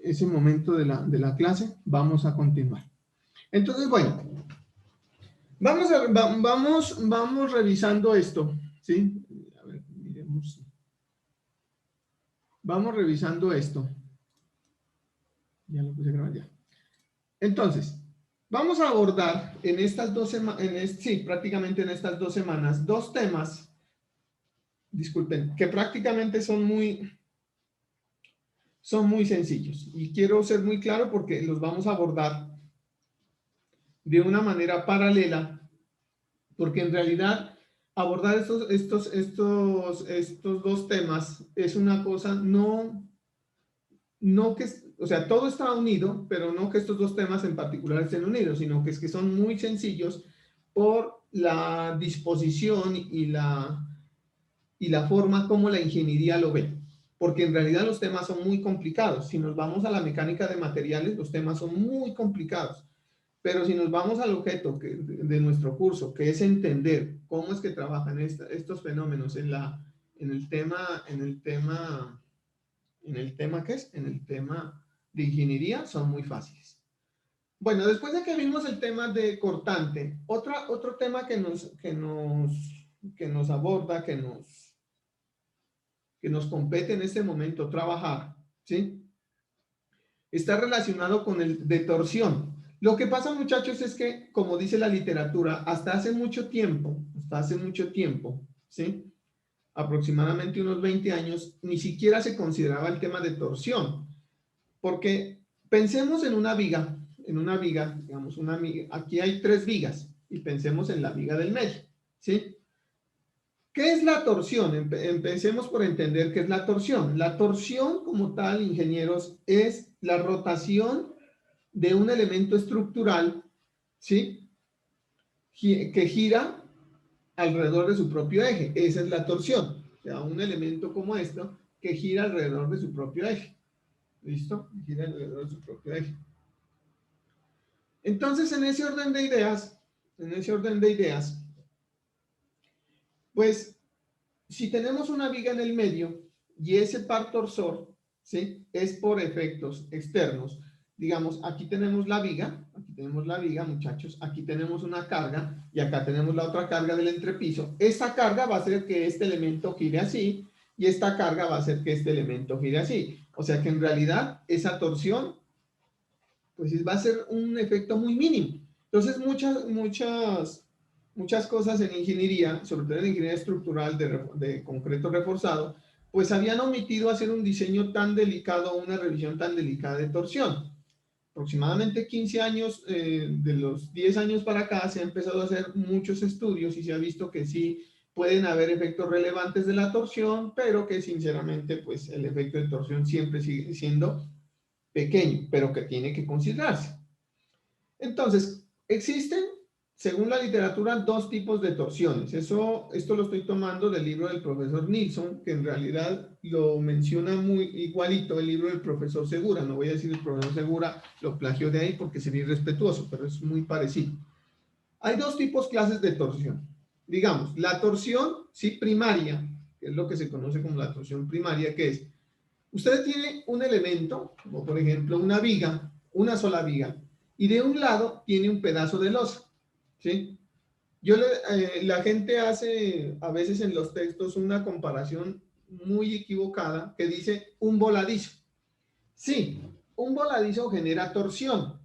ese momento de la clase, vamos a continuar. Entonces, bueno, vamos revisando esto, ¿sí? A ver, miremos. Vamos revisando esto. Ya lo puse a grabar ya. Entonces, vamos a abordar en estas 2 semanas, sí, prácticamente en estas 2 semanas, 2 temas, disculpen, que prácticamente son muy sencillos. Y quiero ser muy claro porque los vamos a abordar de una manera paralela, porque en realidad abordar estos 2 temas es una cosa no que, o sea, todo está unido, pero no que estos 2 temas en particular estén unidos, sino que es que son muy sencillos por la disposición y la forma como la ingeniería lo ve. Porque en realidad los temas son muy complicados. Si nos vamos a la mecánica de materiales, los temas son muy complicados. Pero si nos vamos al objeto de nuestro curso, que es entender cómo es que trabajan estos fenómenos en el tema ¿qué es? En el tema de ingeniería, son muy fáciles. Bueno, después de que vimos el tema de cortante, otro tema que nos aborda, que nos compete en este momento trabajar, ¿sí? Está relacionado con el de torsión. Lo que pasa, muchachos, es que, como dice la literatura, hasta hace mucho tiempo, ¿sí? Aproximadamente unos 20 años, ni siquiera se consideraba el tema de torsión. Porque pensemos en una viga, digamos, aquí hay 3 vigas, y pensemos en la viga del medio, ¿sí? ¿Qué es la torsión? Empecemos por entender qué es la torsión. La torsión, como tal, ingenieros, es la rotación de un elemento estructural, ¿sí? Que gira alrededor de su propio eje. Esa es la torsión. O sea, un elemento como esto que gira alrededor de su propio eje. ¿Listo? Gira alrededor de su propio eje. Entonces, en ese orden de ideas, pues, si tenemos una viga en el medio y ese par torsor, ¿sí? Es por efectos externos. Digamos, aquí tenemos la viga, muchachos, aquí tenemos una carga y acá tenemos la otra carga del entrepiso. Esta carga va a hacer que este elemento gire así y esta carga va a hacer que este elemento gire así. O sea que en realidad esa torsión, pues va a ser un efecto muy mínimo. Entonces, muchas cosas en ingeniería, sobre todo en ingeniería estructural de concreto reforzado, pues habían omitido hacer un diseño tan delicado, una revisión tan delicada de torsión. Aproximadamente 15 años, de los 10 años para acá, se han empezado a hacer muchos estudios y se ha visto que sí pueden haber efectos relevantes de la torsión, pero que sinceramente, pues el efecto de torsión siempre sigue siendo pequeño, pero que tiene que considerarse. Entonces, existen, según la literatura, 2 tipos de torsiones. Esto lo estoy tomando del libro del profesor Nilsson, que en realidad lo menciona muy igualito el libro del profesor Segura. No voy a decir el profesor Segura lo plagió de ahí porque sería irrespetuoso, pero es muy parecido. Hay 2 clases de torsión. Digamos, la torsión, sí, primaria, que es lo que se conoce como la torsión primaria, que es, usted tiene un elemento, como por ejemplo una viga, una sola viga, y de un lado tiene un pedazo de losa, ¿sí? La gente hace a veces en los textos una comparación muy equivocada que dice un voladizo. Sí, un voladizo genera torsión,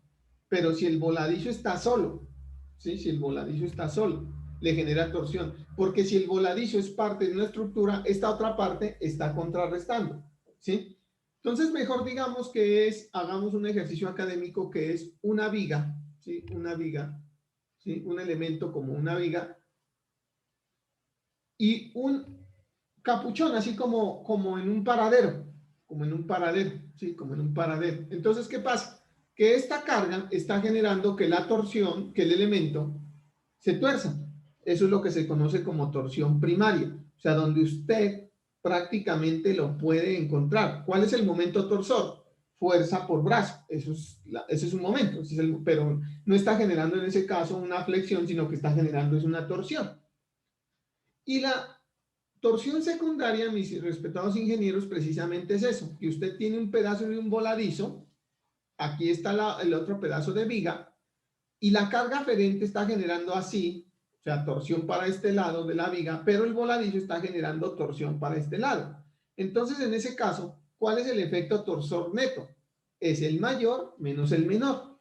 pero si el voladizo está solo, ¿sí? Si el voladizo está solo, le genera torsión, porque si el voladizo es parte de una estructura, esta otra parte está contrarrestando, ¿sí? Entonces, mejor digamos que hagamos un ejercicio académico que es una viga, ¿sí? Una viga, ¿sí? Un elemento como una viga y un capuchón, así como en un paradero, ¿sí? Como en un paradero. Entonces, ¿qué pasa? Que esta carga está generando que la torsión, que el elemento se tuerza. Eso es lo que se conoce como torsión primaria, o sea, donde usted prácticamente lo puede encontrar. ¿Cuál es el momento torsor? Fuerza por brazo. Ese es un momento, pero no está generando en ese caso una flexión, sino que está generando es una torsión. Y la torsión secundaria, mis respetados ingenieros, precisamente es eso, que usted tiene un pedazo de un voladizo, aquí está el otro pedazo de viga, y la carga aferente está generando así, o sea, torsión para este lado de la viga, pero el voladizo está generando torsión para este lado. Entonces, en ese caso, ¿cuál es el efecto torsor neto? Es el mayor menos el menor.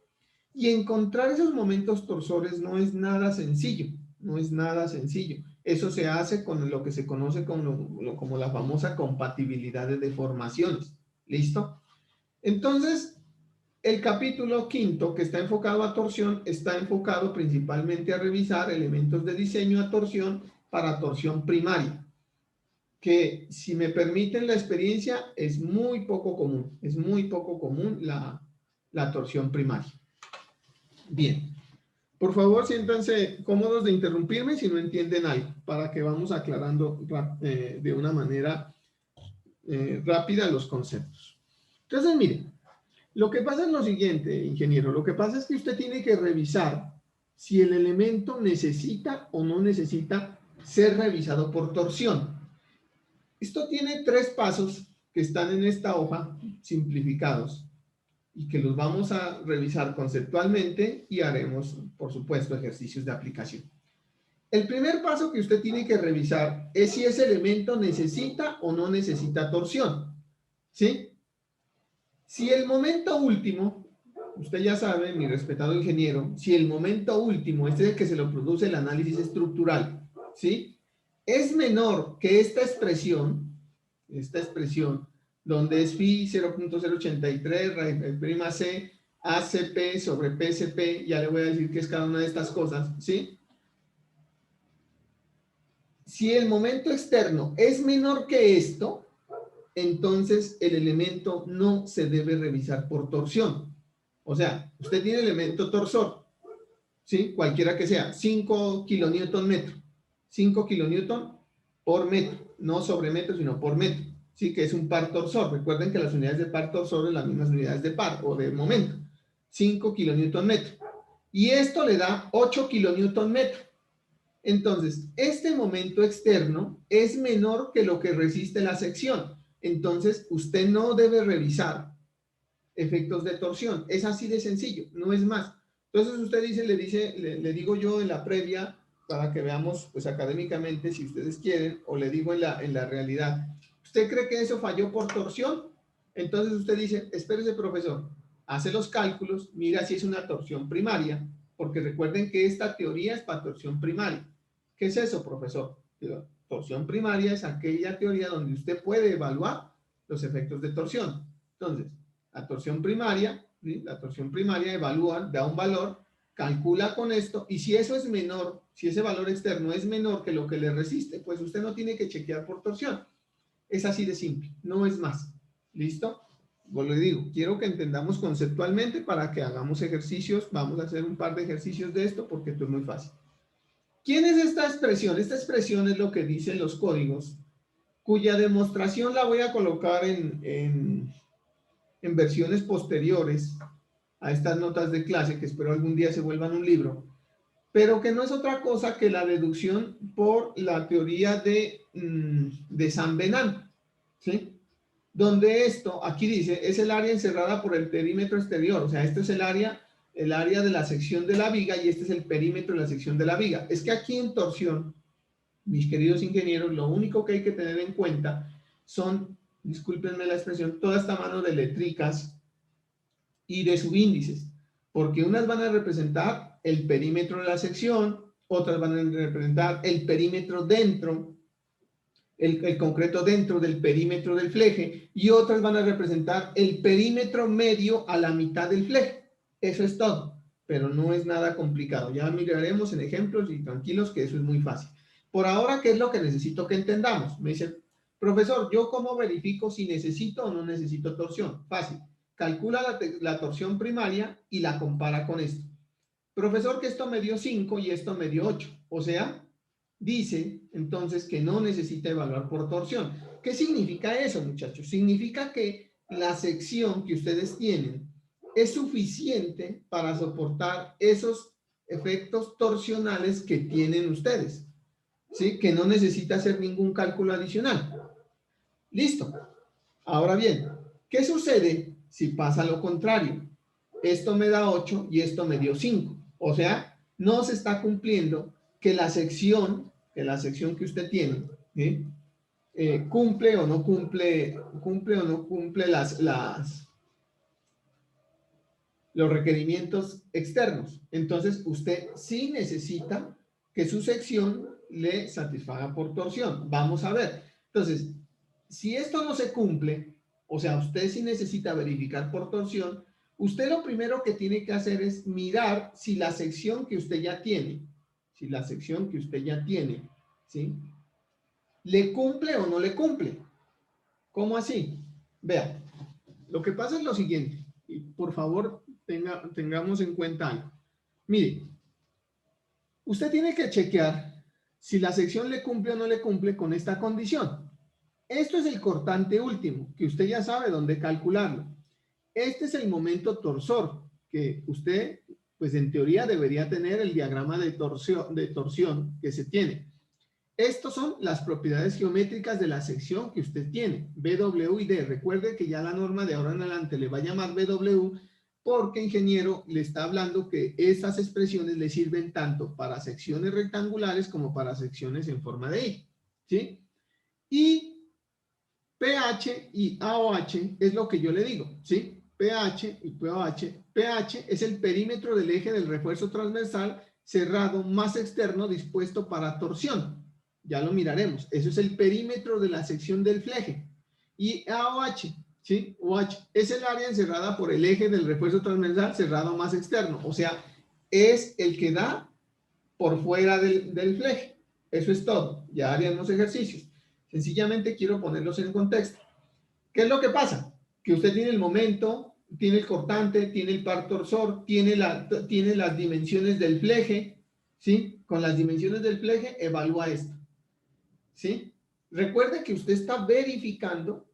Y encontrar esos momentos torsores no es nada sencillo, no es nada sencillo. Eso se hace con lo que se conoce como la famosa compatibilidad de deformaciones. ¿Listo? Entonces, el capítulo quinto, que está enfocado a torsión, está enfocado principalmente a revisar elementos de diseño a torsión para torsión primaria, que si me permiten la experiencia, es muy poco común la torsión primaria. Bien, por favor siéntanse cómodos de interrumpirme si no entienden algo, para que vamos aclarando de una manera rápida los conceptos. Entonces, miren, lo que pasa es lo siguiente, ingeniero, lo que pasa es que usted tiene que revisar si el elemento necesita o no necesita ser revisado por torsión. Esto tiene 3 pasos que están en esta hoja simplificados y que los vamos a revisar conceptualmente y haremos, por supuesto, ejercicios de aplicación. El primer paso que usted tiene que revisar es si ese elemento necesita o no necesita torsión, ¿sí? Si el momento último, usted ya sabe, mi respetado ingeniero, si el momento último, este es el que se lo produce el análisis estructural, ¿sí? Es menor que esta expresión, donde es phi 0.083, prima c, ACP sobre PCP, ya le voy a decir qué es cada una de estas cosas, ¿sí? Si el momento externo es menor que esto, entonces el elemento no se debe revisar por torsión. O sea, usted tiene elemento torsor, ¿sí? Cualquiera que sea, 5 kilonewton metro, 5 kilonewton por metro, no sobre metro, sino por metro, ¿sí? Que es un par torsor. Recuerden que las unidades de par torsor son las mismas unidades de par o de momento, 5 kilonewton metro. Y esto le da 8 kilonewton metro. Entonces, este momento externo es menor que lo que resiste la sección. Entonces, usted no debe revisar efectos de torsión. Es así de sencillo, no es más. Entonces, usted dice, le digo yo en la previa, para que veamos, pues académicamente, si ustedes quieren, o le digo en la realidad, ¿usted cree que eso falló por torsión? Entonces, usted dice, espérese, profesor, hace los cálculos, mira si es una torsión primaria, porque recuerden que esta teoría es para torsión primaria. ¿Qué es eso, profesor? Torsión primaria es aquella teoría donde usted puede evaluar los efectos de torsión. Entonces, la torsión primaria, ¿sí? La torsión primaria evalúa, da un valor, calcula con esto, y si eso es menor, si ese valor externo es menor que lo que le resiste, pues usted no tiene que chequear por torsión. Es así de simple, no es más. ¿Listo? Pues le digo, quiero que entendamos conceptualmente para que hagamos ejercicios. Vamos a hacer un par de ejercicios de esto porque esto es muy fácil. ¿Quién es esta expresión? Esta expresión es lo que dicen los códigos, cuya demostración la voy a colocar en versiones posteriores a estas notas de clase, que espero algún día se vuelvan un libro, pero que no es otra cosa que la deducción por la teoría de San Venant, ¿sí? Donde esto, aquí dice, es el área encerrada por el perímetro exterior, o sea, este es el área de la sección de la viga y este es el perímetro de la sección de la viga. Es que aquí en torsión, mis queridos ingenieros, lo único que hay que tener en cuenta son, discúlpenme la expresión, toda esta mano de letricas y de subíndices, porque unas van a representar el perímetro de la sección, otras van a representar el perímetro dentro, el concreto dentro del perímetro del fleje, y otras van a representar el perímetro medio a la mitad del fleje. Eso es todo, pero no es nada complicado. Ya miraremos en ejemplos y tranquilos que eso es muy fácil. Por ahora, ¿qué es lo que necesito que entendamos? Me dice, profesor, ¿yo cómo verifico si necesito o no necesito torsión? Fácil. Calcula la torsión primaria y la compara con esto. Profesor, que esto me dio 5 y esto me dio 8. O sea, dice entonces que no necesita evaluar por torsión. ¿Qué significa eso, muchachos? Significa que la sección que ustedes tienen es suficiente para soportar esos efectos torsionales que tienen ustedes, ¿sí? Que no necesita hacer ningún cálculo adicional. Listo. Ahora bien, ¿qué sucede si pasa lo contrario? esto me da 8 y esto me dio 5. O sea, no se está cumpliendo que la sección que usted tiene, ¿sí? Cumple o no cumple los requerimientos externos. Entonces, usted sí necesita que su sección le satisfaga por torsión. Vamos a ver. Entonces, si esto no se cumple, o sea, usted sí necesita verificar por torsión, usted lo primero que tiene que hacer es mirar si la sección que usted ya tiene, ¿sí? ¿Le cumple o no le cumple? ¿Cómo así? Vea, lo que pasa es lo siguiente, y por favor tengamos en cuenta algo. Mire, usted tiene que chequear si la sección le cumple o no le cumple con esta condición. Esto es el cortante último, que usted ya sabe dónde calcularlo. Este es el momento torsor, que usted, pues en teoría debería tener el diagrama de torsión que se tiene. Estas son las propiedades geométricas de la sección que usted tiene, BW y D. Recuerde que ya la norma de ahora en adelante le va a llamar BW porque ingeniero le está hablando que estas expresiones le sirven tanto para secciones rectangulares como para secciones en forma de I, ¿sí? Y PH y AOH es lo que yo le digo, ¿sí? PH y POH. PH es el perímetro del eje del refuerzo transversal cerrado más externo dispuesto para torsión. Ya lo miraremos. Eso es el perímetro de la sección del fleje. Y AOH, ¿sí? OH es el área encerrada por el eje del refuerzo transversal cerrado más externo. O sea, es el que da por fuera del fleje. Eso es todo. Ya haríamos ejercicios. Sencillamente quiero ponerlos en contexto. ¿Qué es lo que pasa? Que usted tiene el momento, tiene el cortante, tiene el par torsor, tiene las dimensiones del fleje, ¿sí? Con las dimensiones del fleje evalúa esto, ¿sí? Recuerde que usted está verificando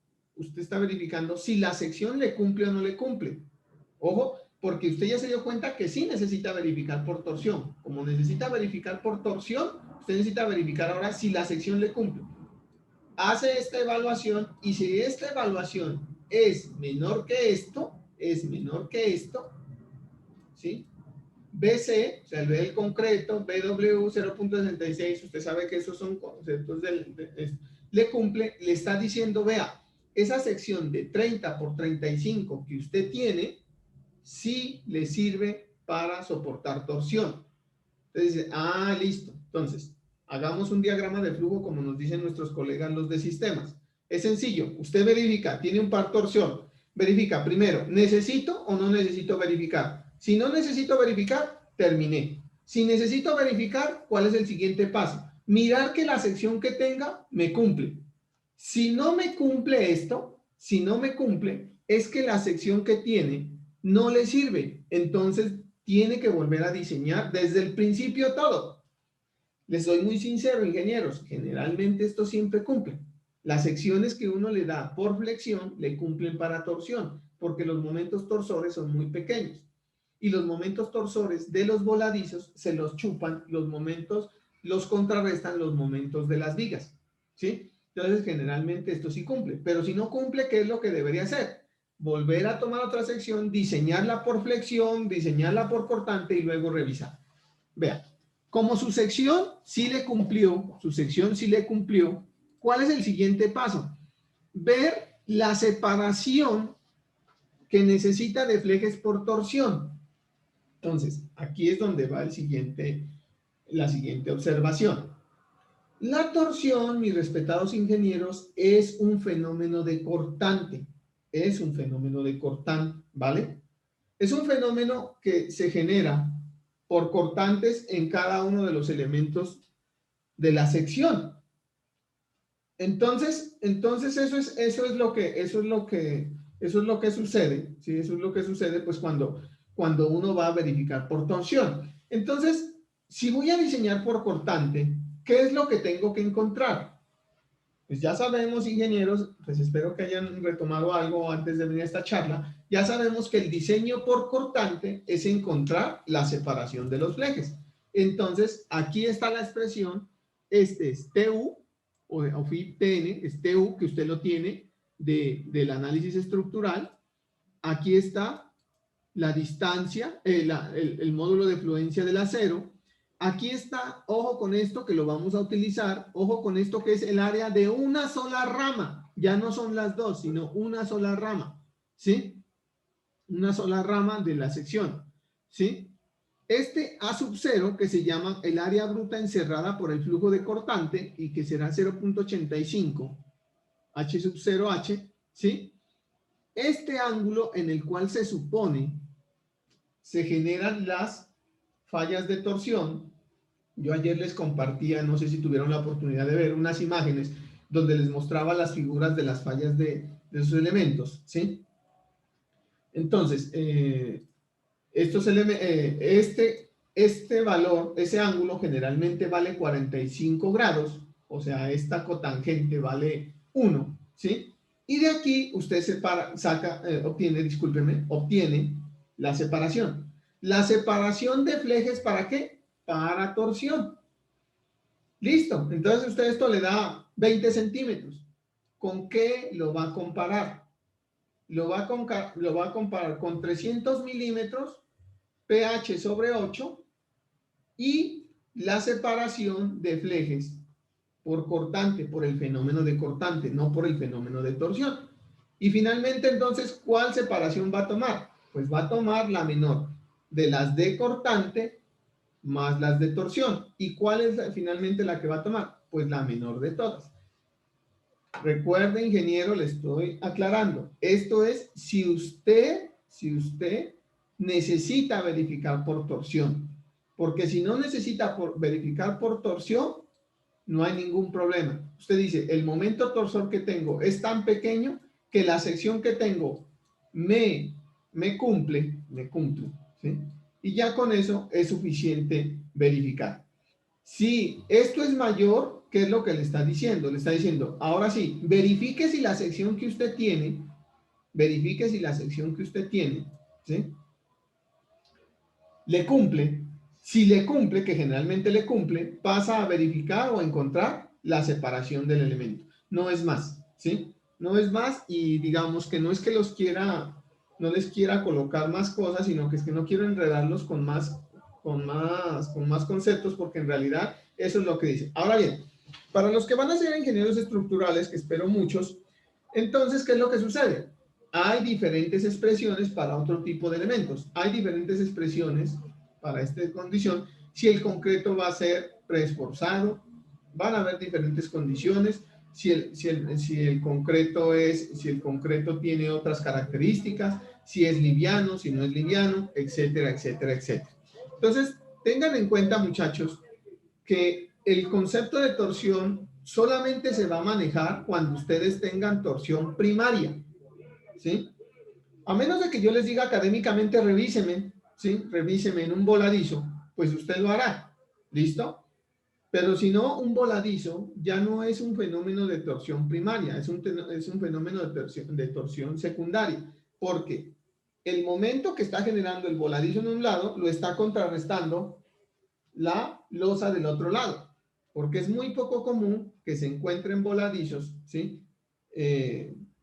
si la sección le cumple o no le cumple. Ojo, porque usted ya se dio cuenta que sí necesita verificar por torsión. Como necesita verificar por torsión, usted necesita verificar ahora si la sección le cumple. Hace esta evaluación y si esta evaluación es menor que esto, ¿sí? BC, o sea, el B del concreto, BW 0.66, usted sabe que esos son conceptos le cumple, le está diciendo, vea, esa sección de 30 por 35 que usted tiene, sí le sirve para soportar torsión. Entonces dice, listo. Entonces, hagamos un diagrama de flujo como nos dicen nuestros colegas los de sistemas. Es sencillo, usted verifica, tiene un par torsión, verifica primero, ¿necesito o no necesito verificar? Si no necesito verificar, terminé. Si necesito verificar, ¿cuál es el siguiente paso? Mirar que la sección que tenga me cumple. Si no me cumple esto, es que la sección que tiene no le sirve. Entonces, tiene que volver a diseñar desde el principio todo. Les soy muy sincero, ingenieros, generalmente esto siempre cumple. Las secciones que uno le da por flexión le cumplen para torsión, porque los momentos torsores son muy pequeños. Y los momentos torsores de los voladizos se los chupan, los contrarrestan los momentos de las vigas, ¿sí? Entonces, generalmente esto sí cumple. Pero si no cumple, ¿qué es lo que debería hacer? Volver a tomar otra sección, diseñarla por flexión, diseñarla por cortante y luego revisar. Vean, como su sección sí le cumplió, ¿cuál es el siguiente paso? Ver la separación que necesita de flejes por torsión. Entonces, aquí es donde va la siguiente observación. La torsión, mis respetados ingenieros, es un fenómeno de cortante. ¿Vale? Es un fenómeno que se genera por cortantes en cada uno de los elementos de la sección. Entonces eso es lo que sucede, ¿sí? Eso es lo que sucede pues cuando uno va a verificar por torsión. Entonces, si voy a diseñar por cortante, ¿qué es lo que tengo que encontrar? Pues ya sabemos, ingenieros, pues espero que hayan retomado algo antes de venir a esta charla, ya sabemos que el diseño por cortante es encontrar la separación de los flejes. Entonces, aquí está la expresión, este es TU, o FIB-TN, es TU, que usted lo tiene del análisis estructural. Aquí está la distancia, el módulo de fluencia del acero. Aquí está, ojo con esto que lo vamos a utilizar, ojo con esto que es el área de una sola rama, ya no son las dos, sino una sola rama, ¿sí? Una sola rama de la sección, ¿sí? Este A sub 0, que se llama el área bruta encerrada por el flujo de cortante y que será 0.85, H sub 0H, ¿sí? Este ángulo en el cual se supone se generan las fallas de torsión. Yo ayer les compartía, no sé si tuvieron la oportunidad de ver unas imágenes donde les mostraba las figuras de las fallas de esos elementos, ¿sí? Entonces, este valor, ese ángulo generalmente vale 45 grados, o sea, esta cotangente vale 1, ¿sí? Y de aquí usted obtiene la separación. La separación de flejes, ¿para qué? Para torsión. Listo, entonces usted esto le da 20 centímetros. ¿Con qué lo va a comparar? Lo va a comparar con 300 milímetros pH sobre 8 y la separación de flejes por cortante, por el fenómeno de cortante, no por el fenómeno de torsión. Y finalmente, entonces, ¿cuál separación va a tomar? Pues va a tomar la menor de las de cortante más las de torsión. ¿Y cuál es finalmente la que va a tomar? Pues la menor de todas. Recuerde, ingeniero, le estoy aclarando. Esto es si usted necesita verificar por torsión. Porque si no necesita verificar por torsión, no hay ningún problema. Usted dice, el momento torsor que tengo es tan pequeño que la sección que tengo me cumple, ¿sí? Y ya con eso es suficiente verificar. Si esto es mayor, ¿qué es lo que le está diciendo? Le está diciendo, ahora sí, verifique si la sección que usted tiene, ¿sí? Le cumple. Si le cumple, que generalmente le cumple, pasa a verificar o a encontrar la separación del elemento. No es más, ¿sí? No es más, y digamos que no es que no les quiera colocar más cosas, sino que es que no quiero enredarlos con más conceptos, porque en realidad eso es lo que dice. Ahora bien, para los que van a ser ingenieros estructurales, que espero muchos, entonces, ¿qué es lo que sucede? Hay diferentes expresiones para otro tipo de elementos. Hay diferentes expresiones para esta condición. Si el concreto va a ser preesforzado, van a haber diferentes condiciones. Si el concreto tiene otras características, si es liviano, si no es liviano, etcétera, etcétera, etcétera. Entonces, tengan en cuenta, muchachos, que el concepto de torsión solamente se va a manejar cuando ustedes tengan torsión primaria, ¿sí? A menos de que yo les diga académicamente, revíseme, ¿sí? Revíseme en un voladizo, pues usted lo hará, ¿listo? Pero si no, un voladizo ya no es un fenómeno de torsión primaria, es un fenómeno de torsión secundaria, porque el momento que está generando el voladizo en un lado, lo está contrarrestando la losa del otro lado, porque es muy poco común que se encuentren voladizos, ¿sí?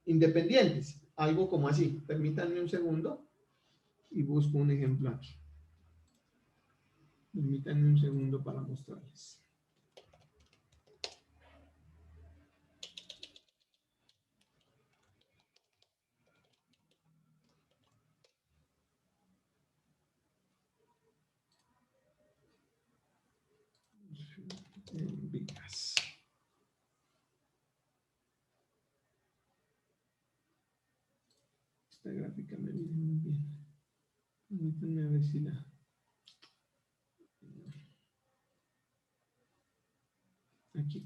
Independientes, algo como así. Permítanme un segundo y busco un ejemplo aquí. Permítanme un segundo para mostrarles. Vigas. Esta gráfica me viene muy bien. Permítanme a ver si la... Aquí,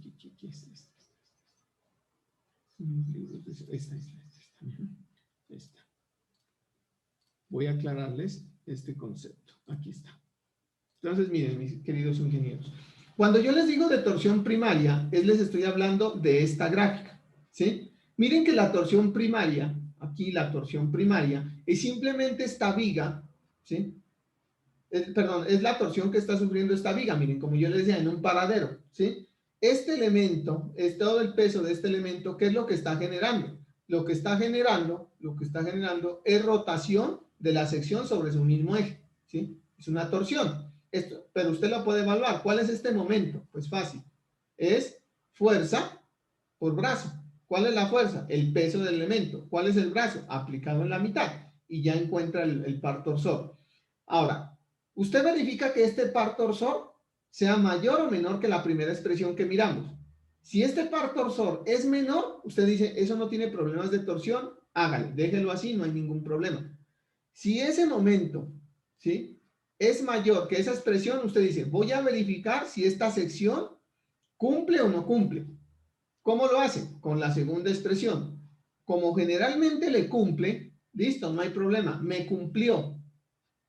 esta. Voy a aclararles este concepto. Aquí está. Entonces, miren, mis queridos ingenieros. Cuando yo les digo de torsión primaria, les estoy hablando de esta gráfica, ¿sí? Miren que la torsión primaria, aquí la torsión primaria, es simplemente esta viga, ¿sí? Es la torsión que está sufriendo esta viga, miren, como yo les decía, en un paradero, ¿sí? Este elemento, es todo el peso de este elemento, ¿qué es lo que está generando? Lo que está generando es rotación de la sección sobre su mismo eje, ¿sí? Es una torsión. Esto, pero usted la puede evaluar. ¿Cuál es este momento? Pues fácil. Es fuerza por brazo. ¿Cuál es la fuerza? El peso del elemento. ¿Cuál es el brazo? Aplicado en la mitad. Y ya encuentra el par torsor. Ahora, usted verifica que este par torsor sea mayor o menor que la primera expresión que miramos. Si este par torsor es menor, usted dice, eso no tiene problemas de torsión, hágale, déjelo así, no hay ningún problema. Si ese momento, ¿sí?, es mayor que esa expresión, usted dice, voy a verificar si esta sección cumple o no cumple. ¿Cómo lo hace? Con la segunda expresión. Como generalmente le cumple, listo, no hay problema, me cumplió.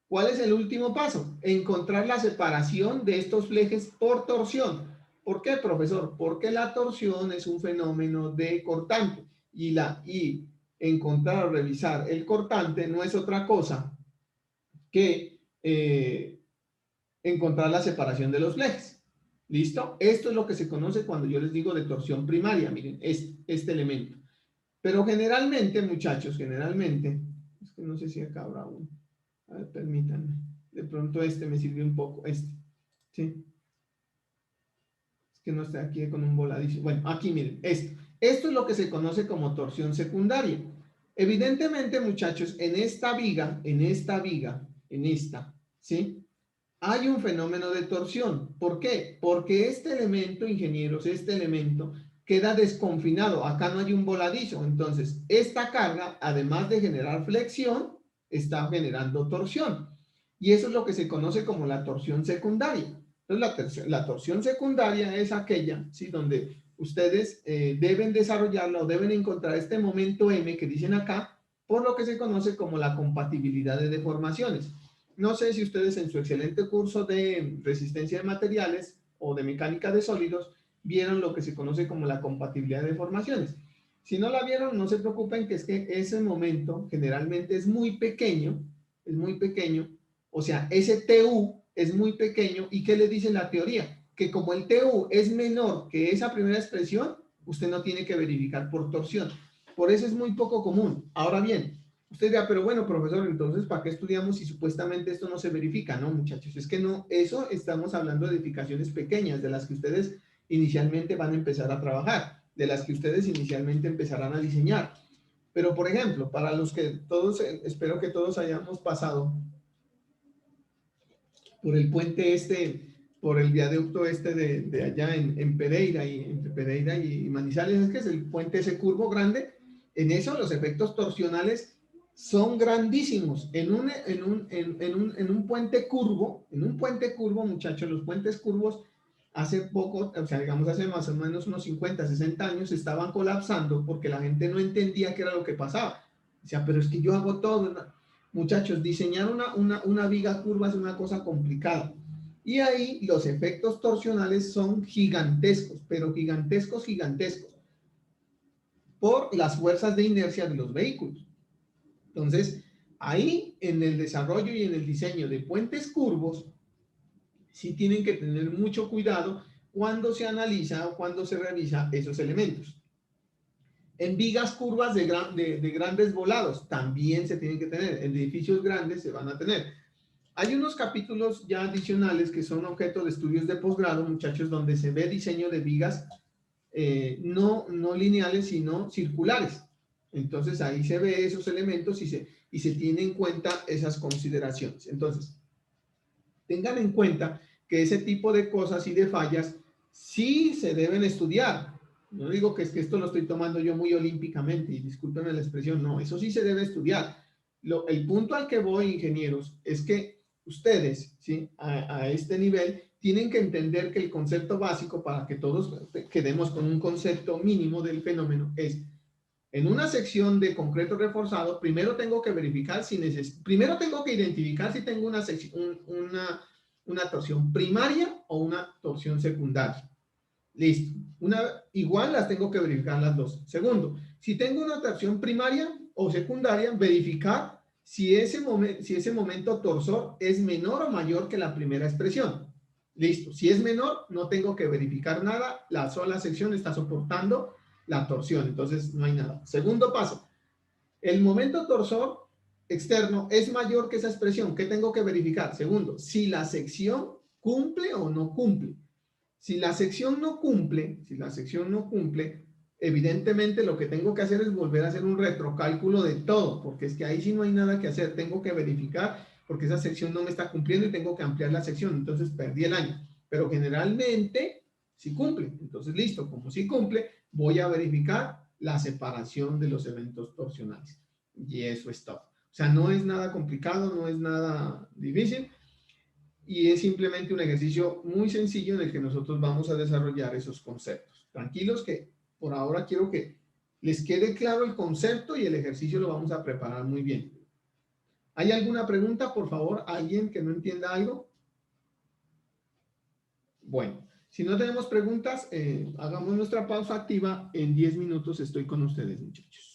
¿Cuál es el último paso? Encontrar la separación de estos flejes por torsión. ¿Por qué, profesor? Porque la torsión es un fenómeno de cortante y encontrar o revisar el cortante no es otra cosa que encontrar la separación de los flejes. ¿Listo? Esto es lo que se conoce cuando yo les digo de torsión primaria. Miren, este elemento. Pero generalmente, muchachos, generalmente, es que no sé si acá habrá uno. A ver, permítanme. De pronto este me sirve un poco, ¿sí? Es que no está aquí con un voladizo. Bueno, aquí miren, esto. Esto es lo que se conoce como torsión secundaria. Evidentemente, muchachos, en esta, ¿sí?, hay un fenómeno de torsión. ¿Por qué? Porque este elemento, ingenieros, este elemento queda desconfinado. Acá no hay un voladizo. Entonces, esta carga, además de generar flexión, está generando torsión. Y eso es lo que se conoce como la torsión secundaria. Entonces, la torsión secundaria es aquella, ¿sí?, donde ustedes deben desarrollarla o deben encontrar este momento M que dicen acá, por lo que se conoce como la compatibilidad de deformaciones. No sé si ustedes en su excelente curso de resistencia de materiales o de mecánica de sólidos vieron lo que se conoce como la compatibilidad de deformaciones. Si no la vieron, no se preocupen, que es que ese momento generalmente es muy pequeño, o sea, ese TU es muy pequeño. ¿Y qué le dice la teoría? Que como el TU es menor que esa primera expresión, usted no tiene que verificar por torsión. Por eso es muy poco común. Ahora bien, usted dirá, pero bueno, profesor, entonces, ¿para qué estudiamos si supuestamente esto no se verifica? No, muchachos, es que no, eso estamos hablando de edificaciones pequeñas, de las que ustedes inicialmente van a empezar a trabajar, de las que ustedes inicialmente empezarán a diseñar. Pero, por ejemplo, para los que todos, espero que todos hayamos pasado por el puente por el viaducto de allá en Pereira, y entre Pereira y Manizales, es que es el puente ese curvo grande. En eso los efectos torsionales son grandísimos. En un puente curvo, muchachos, los puentes curvos hace poco, o sea, digamos hace más o menos unos 50, 60 años, estaban colapsando porque la gente no entendía qué era lo que pasaba. Decía, pero es que yo hago todo, ¿no? Muchachos, diseñar una viga curva es una cosa complicada. Y ahí los efectos torsionales son gigantescos, pero gigantescos, por las fuerzas de inercia de los vehículos. Entonces, ahí en el desarrollo y en el diseño de puentes curvos, sí tienen que tener mucho cuidado cuando se analiza o cuando se revisa esos elementos. En vigas curvas de grandes volados también se tienen que tener. En edificios grandes se van a tener. Hay unos capítulos ya adicionales que son objeto de estudios de posgrado, muchachos, donde se ve diseño de vigas no lineales, sino circulares. Entonces ahí se ve esos elementos y se tienen en cuenta esas consideraciones. Entonces, tengan en cuenta que ese tipo de cosas y de fallas sí se deben estudiar. No digo que es que esto lo estoy tomando yo muy olímpicamente, y discúlpenme la expresión, no, eso sí se debe estudiar. El punto al que voy, ingenieros, es que ustedes, ¿sí?, a este nivel, tienen que entender que el concepto básico, para que todos quedemos con un concepto mínimo del fenómeno, es: en una sección de concreto reforzado, primero tengo que verificar primero tengo que identificar si tengo una torsión primaria o una torsión secundaria. Listo. Igual las tengo que verificar las dos. Segundo, si tengo una torsión primaria o secundaria, verificar si ese momento torsor es menor o mayor que la primera expresión. Listo. Si es menor, no tengo que verificar nada. La sola sección está soportando la torsión. Entonces, no hay nada. Segundo paso. El momento torsor externo es mayor que esa expresión, ¿qué tengo que verificar? Segundo, si la sección cumple o no cumple. Si la sección no cumple, evidentemente lo que tengo que hacer es volver a hacer un retrocálculo de todo, porque es que ahí sí no hay nada que hacer, tengo que verificar porque esa sección no me está cumpliendo y tengo que ampliar la sección, entonces perdí el año. Pero generalmente sí cumple, entonces listo, como sí cumple, voy a verificar la separación de los eventos torsionales. Y eso es todo. O sea, no es nada complicado, no es nada difícil y es simplemente un ejercicio muy sencillo en el que nosotros vamos a desarrollar esos conceptos. Tranquilos que por ahora quiero que les quede claro el concepto y el ejercicio lo vamos a preparar muy bien. ¿Hay alguna pregunta, por favor? ¿Alguien que no entienda algo? Bueno, si no tenemos preguntas, hagamos nuestra pausa activa. En 10 minutos estoy con ustedes, muchachos.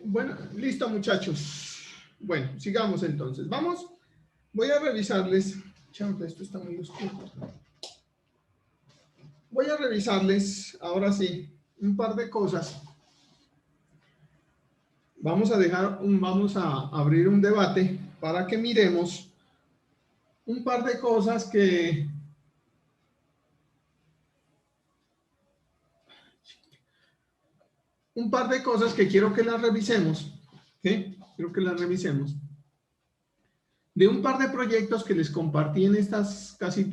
Bueno, listo, muchachos. Bueno, sigamos entonces. Vamos, voy a revisarles. Chao, esto está muy oscuro. Voy a revisarles, ahora sí, un par de cosas. Vamos a abrir un debate para que miremos un par de cosas que quiero que las revisemos. ¿Sí? Quiero que las revisemos. De un par de proyectos que les compartí en estas casi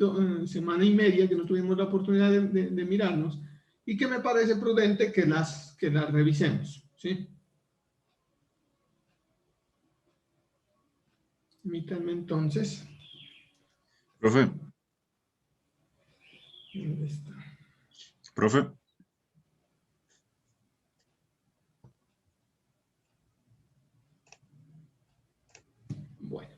semana y media que no tuvimos la oportunidad de mirarnos y que me parece prudente que las revisemos. ¿Sí? Permítanme entonces. Profe. ¿Dónde está? Profe. Bueno.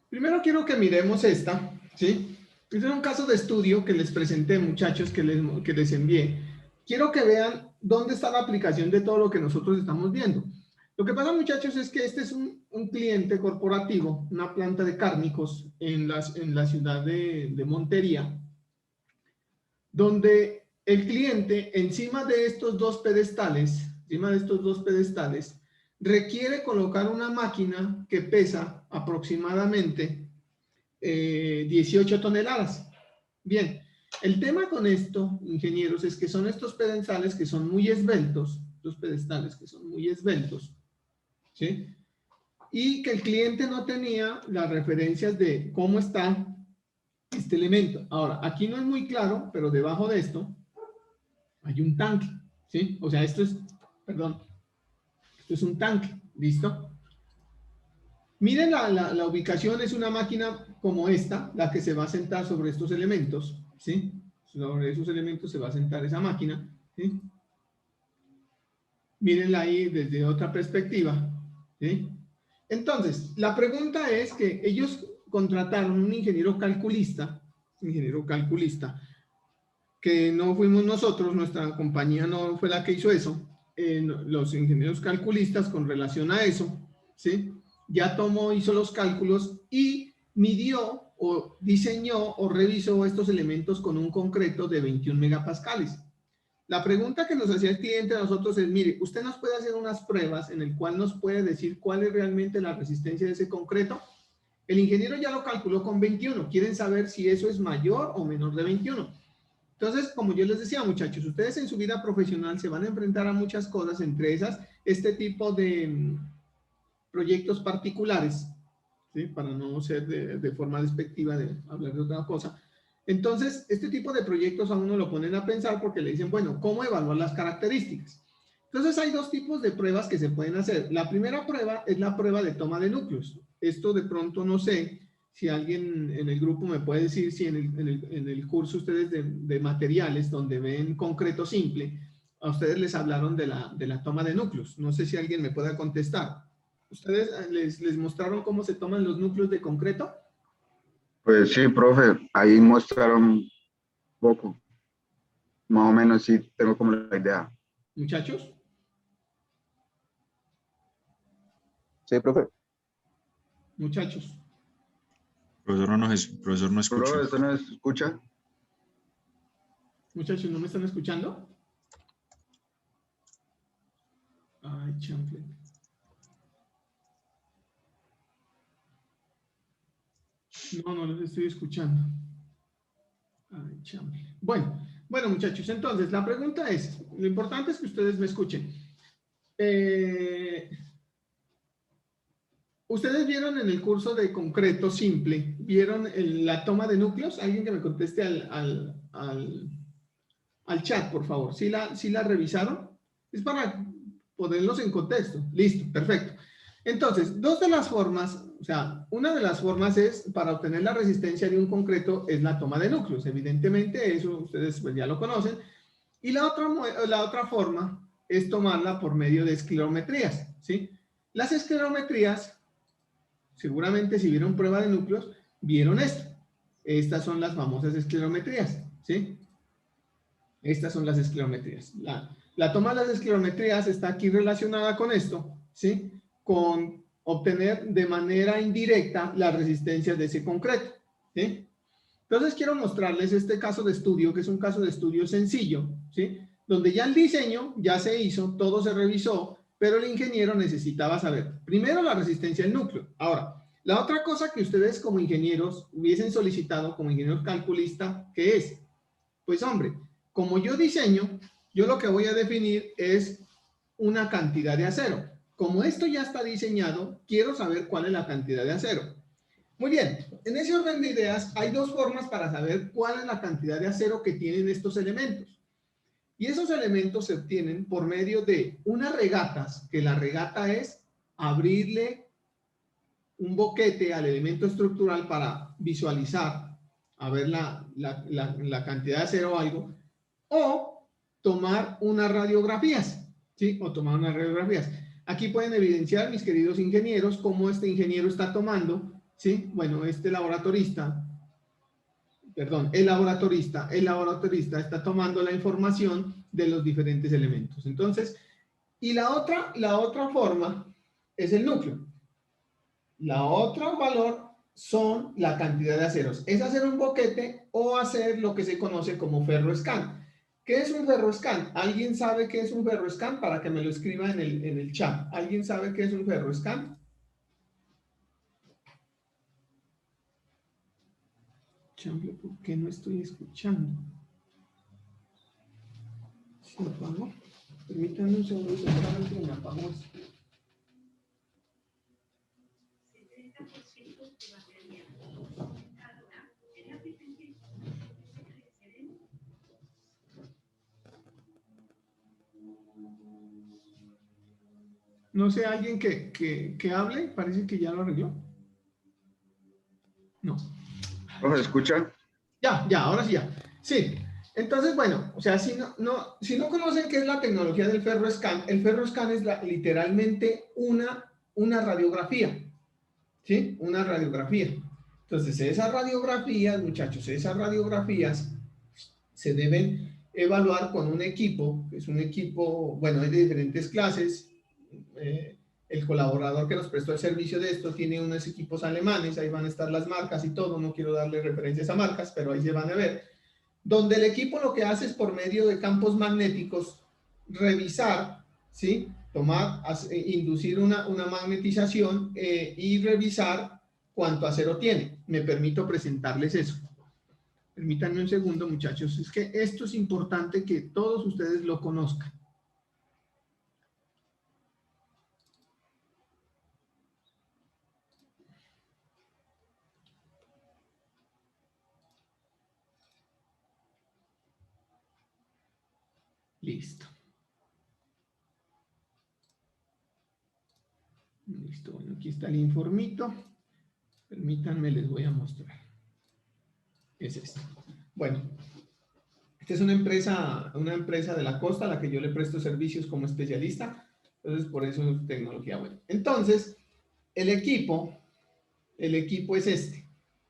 Primero quiero que miremos esta, ¿sí? Este es un caso de estudio que les presenté, muchachos, que les envié. Quiero que vean dónde está la aplicación de todo lo que nosotros estamos viendo. Lo que pasa, muchachos, es que este es un cliente corporativo, una planta de cárnicos en la ciudad de Montería, donde el cliente, encima de estos dos pedestales, requiere colocar una máquina que pesa aproximadamente 18 toneladas. Bien, el tema con esto, ingenieros, es que son estos pedestales que son muy esbeltos, ¿sí? Y que el cliente no tenía las referencias de cómo está este elemento. Ahora, aquí no es muy claro, pero debajo de esto hay un tanque, ¿sí? O sea, esto es un tanque, ¿listo? Miren la ubicación, es una máquina como esta, la que se va a sentar sobre estos elementos, ¿sí? Sobre esos elementos se va a sentar esa máquina, ¿sí? Mírenla ahí desde otra perspectiva, ¿sí? Entonces, la pregunta es que ellos contrataron un ingeniero calculista, que no fuimos nosotros, nuestra compañía no fue la que hizo eso, los ingenieros calculistas con relación a eso, ¿sí? Ya hizo los cálculos y midió o diseñó o revisó estos elementos con un concreto de 21 megapascales. La pregunta que nos hacía el cliente a nosotros es, mire, usted nos puede hacer unas pruebas en el cual nos puede decir cuál es realmente la resistencia de ese concreto. El ingeniero ya lo calculó con 21, quieren saber si eso es mayor o menor de 21. Entonces, como yo les decía, muchachos, ustedes en su vida profesional se van a enfrentar a muchas cosas, entre esas, este tipo de proyectos particulares, ¿sí? Para no ser de forma despectiva de hablar de otra cosa. Entonces, este tipo de proyectos a uno lo ponen a pensar porque le dicen, bueno, ¿cómo evaluar las características? Entonces, hay dos tipos de pruebas que se pueden hacer. La primera prueba es la prueba de toma de núcleos. Esto de pronto no sé si alguien en el grupo me puede decir si en el curso ustedes de materiales, donde ven concreto simple, a ustedes les hablaron de la toma de núcleos. No sé si alguien me pueda contestar. ¿Ustedes les mostraron cómo se toman los núcleos de concreto? Pues sí, profe, ahí mostraron poco. Más o menos sí tengo como la idea. ¿Muchachos? Sí, profe. Muchachos. Profesor no escucha. Profe, ¿eso no se escucha? Muchachos, ¿no me están escuchando? Ay, chample. No los estoy escuchando. Ay, chample. Bueno, muchachos, entonces la pregunta es, lo importante es que ustedes me escuchen. Ustedes vieron en el curso de concreto simple, ¿vieron la toma de núcleos? Alguien que me conteste al chat, por favor. ¿Sí la revisaron? Es para ponerlos en contexto. Listo, perfecto. Entonces, dos de las formas, o sea, una de las formas es, para obtener la resistencia de un concreto, es la toma de núcleos. Evidentemente, eso ustedes pues, ya lo conocen. Y la otra forma es tomarla por medio de esclerometrías, ¿sí? Las esclerometrías, seguramente si vieron prueba de núcleos, vieron esto. Estas son las famosas esclerometrías, ¿sí? Estas son las esclerometrías. La toma de las esclerometrías está aquí relacionada con esto, ¿sí? Con obtener de manera indirecta las resistencias de ese concreto, ¿sí? Entonces quiero mostrarles este caso de estudio, que es un caso de estudio sencillo, ¿sí? Donde ya el diseño ya se hizo, todo se revisó, pero el ingeniero necesitaba saber, primero, la resistencia del núcleo. Ahora, la otra cosa que ustedes como ingenieros hubiesen solicitado como ingeniero calculista, ¿qué es? Pues hombre, como yo diseño, yo lo que voy a definir es una cantidad de acero. Como esto ya está diseñado, quiero saber cuál es la cantidad de acero. Muy bien, en ese orden de ideas hay dos formas para saber cuál es la cantidad de acero que tienen estos elementos. Y esos elementos se obtienen por medio de unas regatas, que la regata es abrirle un boquete al elemento estructural para visualizar, a ver la cantidad de acero o algo, o tomar unas radiografías, ¿sí? O tomar unas radiografías. Aquí pueden evidenciar, mis queridos ingenieros, cómo este ingeniero está tomando, ¿sí? Bueno, este laboratorista, perdón, el laboratorista está tomando la información de los diferentes elementos. Entonces, y la otra forma es el núcleo. La otra valor son la cantidad de aceros. Es hacer un boquete o hacer lo que se conoce como ferroscan. ¿Qué es un ferroscan? ¿Alguien sabe qué es un ferroscan? Para que me lo escriba en el chat. ¿Alguien sabe qué es un ferroscan? Chamble, ¿por qué no estoy escuchando? ¿Se apagó? Permítanme un segundo, seguramente me apagó esto. No sé, alguien que hable, parece que ya lo arregló. No. Profe, ¿escucha? Ya, ahora sí ya. Sí. Entonces, bueno, o sea, si no conocen qué es la tecnología del ferroscan, el ferroscan es literalmente una radiografía, ¿sí? Una radiografía. Entonces, esas radiografías, muchachos, esas radiografías se deben evaluar con un equipo, que es un equipo, bueno, es de diferentes clases. El colaborador que nos prestó el servicio de esto tiene unos equipos alemanes, ahí van a estar las marcas y todo, no quiero darle referencias a marcas, pero ahí se van a ver, donde el equipo lo que hace es por medio de campos magnéticos revisar, ¿sí? Inducir una magnetización y revisar cuánto acero tiene. Me permito presentarles eso. Permítanme un segundo, muchachos, es que esto es importante que todos ustedes lo conozcan. Listo. Listo, bueno, aquí está el informito. Permítanme, les voy a mostrar. Es esto. Bueno, esta es una empresa de la costa a la que yo le presto servicios como especialista. Entonces, por eso es tecnología buena. Entonces, el equipo es este.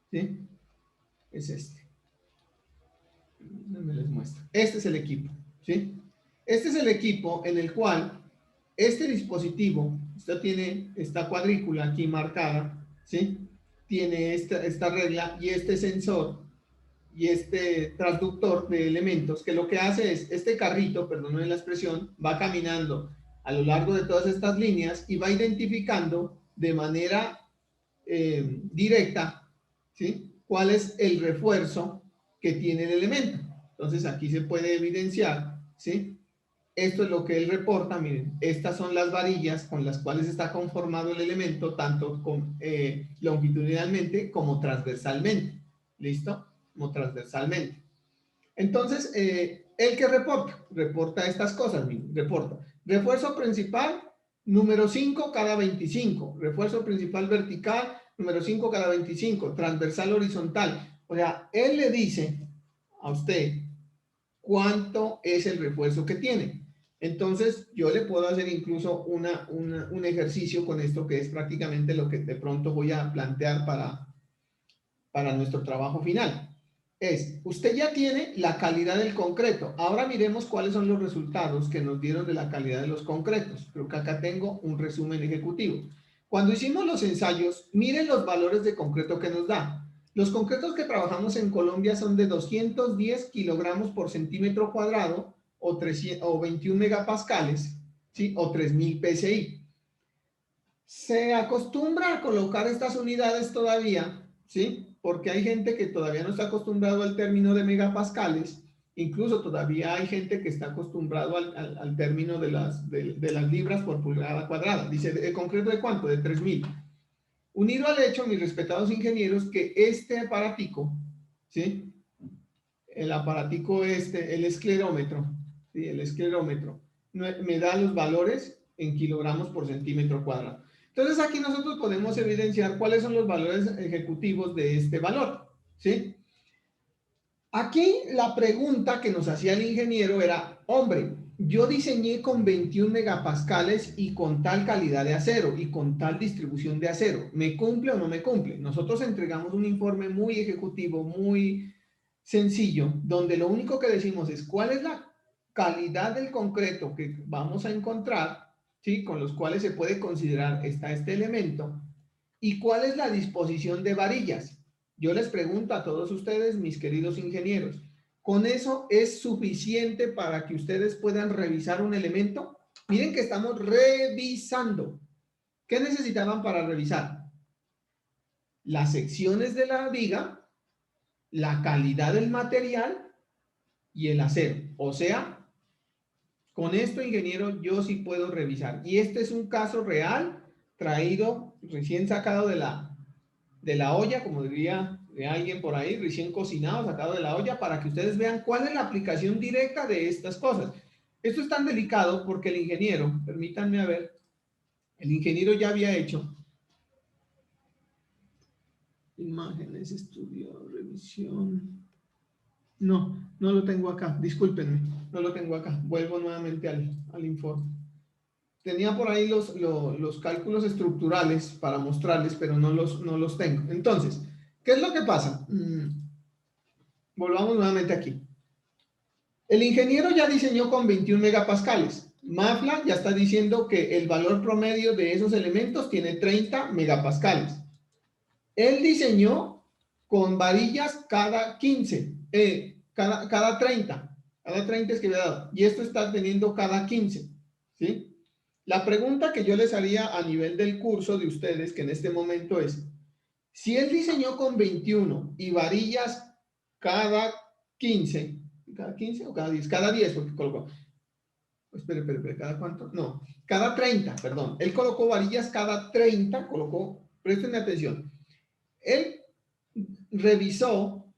¿Sí? Es este. Me les muestro. Este es el equipo. ¿Sí? Este es el equipo en el cual este dispositivo, esto tiene esta cuadrícula aquí marcada, ¿sí? Tiene esta regla y este sensor y este transductor de elementos que lo que hace es, este carrito, perdónenme la expresión, va caminando a lo largo de todas estas líneas y va identificando de manera directa, ¿sí? Cuál es el refuerzo que tiene el elemento. Entonces aquí se puede evidenciar, ¿sí? Esto es lo que él reporta, miren, estas son las varillas con las cuales está conformado el elemento, tanto longitudinalmente como transversalmente, ¿listo? Como transversalmente. Entonces, ¿el que reporta estas cosas, miren, reporta. Refuerzo principal, número 5 cada 25. Refuerzo principal vertical, número 5 cada 25. Transversal horizontal. O sea, él le dice a usted cuánto es el refuerzo que tiene. Entonces, yo le puedo hacer incluso un ejercicio con esto, que es prácticamente lo que de pronto voy a plantear para nuestro trabajo final. usted ya tiene la calidad del concreto. Ahora miremos cuáles son los resultados que nos dieron de la calidad de los concretos. Creo que acá tengo un resumen ejecutivo. Cuando hicimos los ensayos, miren los valores de concreto que nos da. Los concretos que trabajamos en Colombia son de 210 kilogramos por centímetro cuadrado o 21 megapascales, ¿sí? O 3000 PSI. Se acostumbra a colocar estas unidades todavía, ¿sí? Porque hay gente que todavía no está acostumbrado al término de megapascales, incluso todavía hay gente que está acostumbrado al término de las libras por pulgada cuadrada. Dice, ¿el concreto de cuánto? De 3000. Unido al hecho, mis respetados ingenieros, que este aparatico, ¿sí? El aparatico el esclerómetro, ¿sí? El esclerómetro, me da los valores en kilogramos por centímetro cuadrado. Entonces aquí nosotros podemos evidenciar cuáles son los valores ejecutivos de este valor, ¿sí? Aquí la pregunta que nos hacía el ingeniero era, hombre, yo diseñé con 21 megapascales y con tal calidad de acero y con tal distribución de acero, ¿me cumple o no me cumple? Nosotros entregamos un informe muy ejecutivo, muy sencillo, donde lo único que decimos es cuál es la calidad del concreto que vamos a encontrar, ¿sí? Con los cuales se puede considerar este elemento, y cuál es la disposición de varillas. Yo les pregunto a todos ustedes, mis queridos ingenieros, ¿con eso es suficiente para que ustedes puedan revisar un elemento? Miren que estamos revisando. ¿Qué necesitaban para revisar? Las secciones de la viga, la calidad del material y el acero. O sea, con esto, ingeniero, yo sí puedo revisar. Y este es un caso real, traído, recién sacado de la olla, como diría alguien por ahí, recién cocinado, sacado de la olla, para que ustedes vean cuál es la aplicación directa de estas cosas. Esto es tan delicado porque el ingeniero, permítanme a ver, el ingeniero ya había hecho imágenes, estudio, revisión. No, no lo tengo acá, discúlpenme, no lo tengo acá. Vuelvo nuevamente al informe. Tenía por ahí los cálculos estructurales para mostrarles, pero no los tengo. Entonces, ¿qué es lo que pasa? Volvamos nuevamente aquí. El ingeniero ya diseñó con 21 megapascales. Mafla ya está diciendo que el valor promedio de esos elementos tiene 30 megapascales. Él diseñó con varillas cada 15, cada 30. Cada 30 es que le he dado. Y esto está teniendo cada 15. ¿Sí? La pregunta que yo les haría a nivel del curso de ustedes, que en este momento es, si él diseñó con 21 y varillas cada 15, ¿cada 15 o cada 10? Cada 10, porque colocó. Espere, ¿cada cuánto? No, cada 30, perdón. Él colocó varillas cada 30, préstenme atención. Él revisó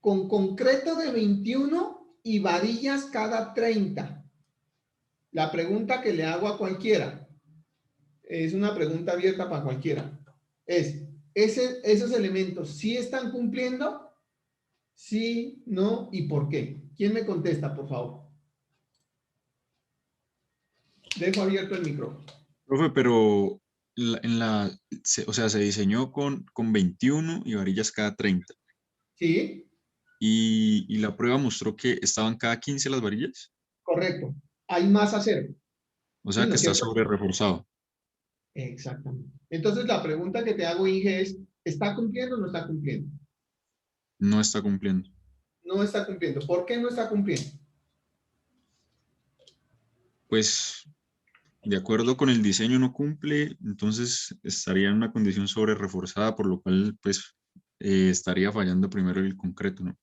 con concreto de 21 y varillas cada 30. La pregunta que le hago a cualquiera, es una pregunta abierta para cualquiera, ¿esos elementos sí están cumpliendo? ¿Sí, no y por qué? ¿Quién me contesta, por favor? Dejo abierto el micrófono. Profe, pero o sea, se diseñó con 21 y varillas cada 30. ¿Sí? Y la prueba mostró que estaban cada 15 las varillas. Correcto. Hay más acero. O ¿Sí, sea no que es está cierto? sobre reforzado. Exactamente. Entonces la pregunta que te hago, Inge, es, ¿está cumpliendo o no está cumpliendo? No está cumpliendo. No está cumpliendo. ¿Por qué no está cumpliendo? Pues de acuerdo con el diseño no cumple, entonces estaría en una condición sobre reforzada, por lo cual pues estaría fallando primero el concreto, ¿no?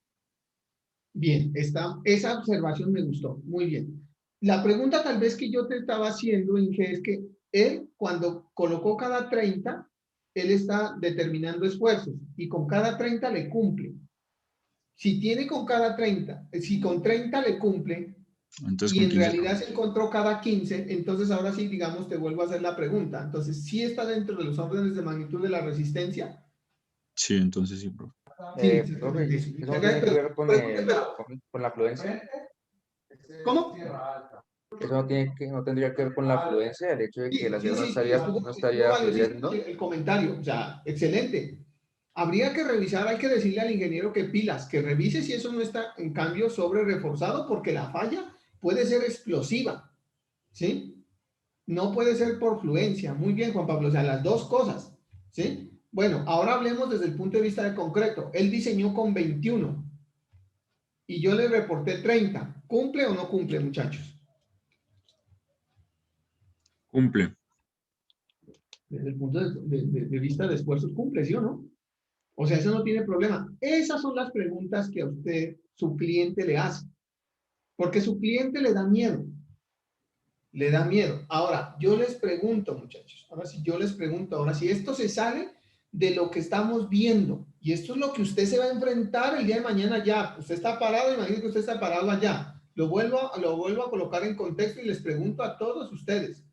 Bien, esa observación me gustó. Muy bien. La pregunta tal vez que yo te estaba haciendo, Inge, es que él cuando colocó cada 30, él está determinando esfuerzos y con cada 30 le cumple. Si tiene con cada 30, si con 30 le cumple Entonces y con en 15. realidad se encontró cada 15, entonces ahora sí, digamos, te vuelvo a hacer la pregunta. Entonces, ¿sí está dentro de los órdenes de magnitud de la resistencia? Sí, entonces sí, profe. Sí, Profe, exactamente eso. eso no tiene que ver con, Pero, con la afluencia. ¿cómo? Eso no tendría que ver con la afluencia, el hecho de que Sí, el acero no estuvo estaría valiosísimo fluyendo. el comentario, o sea, excelente. Habría que revisar, hay que decirle al ingeniero que pilas, que revise si eso no está en cambio sobre reforzado, porque la falla puede ser explosiva, ¿sí? No puede ser por fluencia. Muy bien, Juan Pablo, o sea, las dos cosas, ¿sí? Bueno, ahora hablemos desde el punto de vista de concreto. Él diseñó con 21 y yo le reporté 30. ¿Cumple o no cumple, muchachos? Cumple. Desde el punto de vista de esfuerzos, cumple, ¿sí o no? O sea, eso no tiene problema. Esas son las preguntas que a usted, su cliente, le hace. Porque su cliente le da miedo. Le da miedo. Ahora, yo les pregunto, muchachos. Ahora sí, yo les pregunto. Ahora, si esto se sale de lo que estamos viendo, y esto es lo que usted se va a enfrentar el día de mañana ya. Usted está parado, imagínese que usted está parado allá. Lo vuelvo a colocar en contexto y les pregunto a todos ustedes.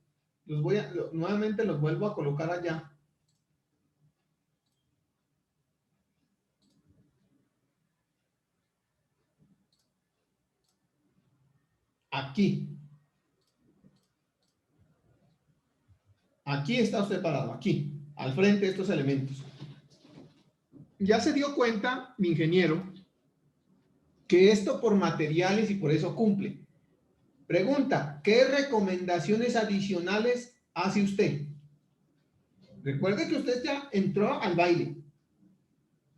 Nuevamente los vuelvo a colocar allá. Aquí. Aquí está usted parado, aquí, al frente de estos elementos. Ya se dio cuenta, mi ingeniero, que esto por materiales y por eso cumple. Pregunta, ¿qué recomendaciones adicionales hace usted? Recuerde que usted ya entró al baile.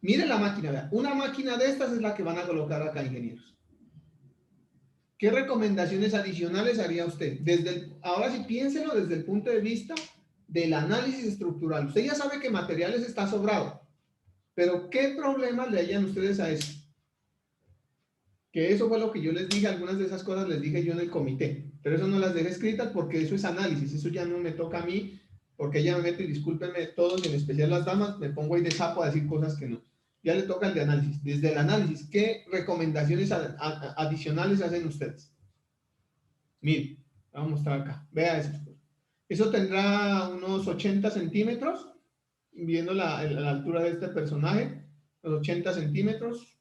Mire la máquina, vea. Una máquina de estas es la que van a colocar acá, ingenieros. ¿Qué recomendaciones adicionales haría usted? Ahora sí, piénselo desde el punto de vista del análisis estructural. Usted ya sabe que materiales está sobrado, pero ¿qué problemas le hayan ustedes a eso? Que eso fue lo que yo les dije, algunas de esas cosas les dije yo en el comité, pero eso no las dejé escritas porque eso es análisis, eso ya no me toca a mí, porque ella me mete, y discúlpenme todos, en especial las damas, me pongo ahí de sapo a decir cosas que no. Ya le toca el de análisis. Desde el análisis, ¿qué recomendaciones adicionales hacen ustedes? Mire, vamos a mostrar acá, vea eso. Eso tendrá unos 80 centímetros, viendo la altura de este personaje, los 80 centímetros,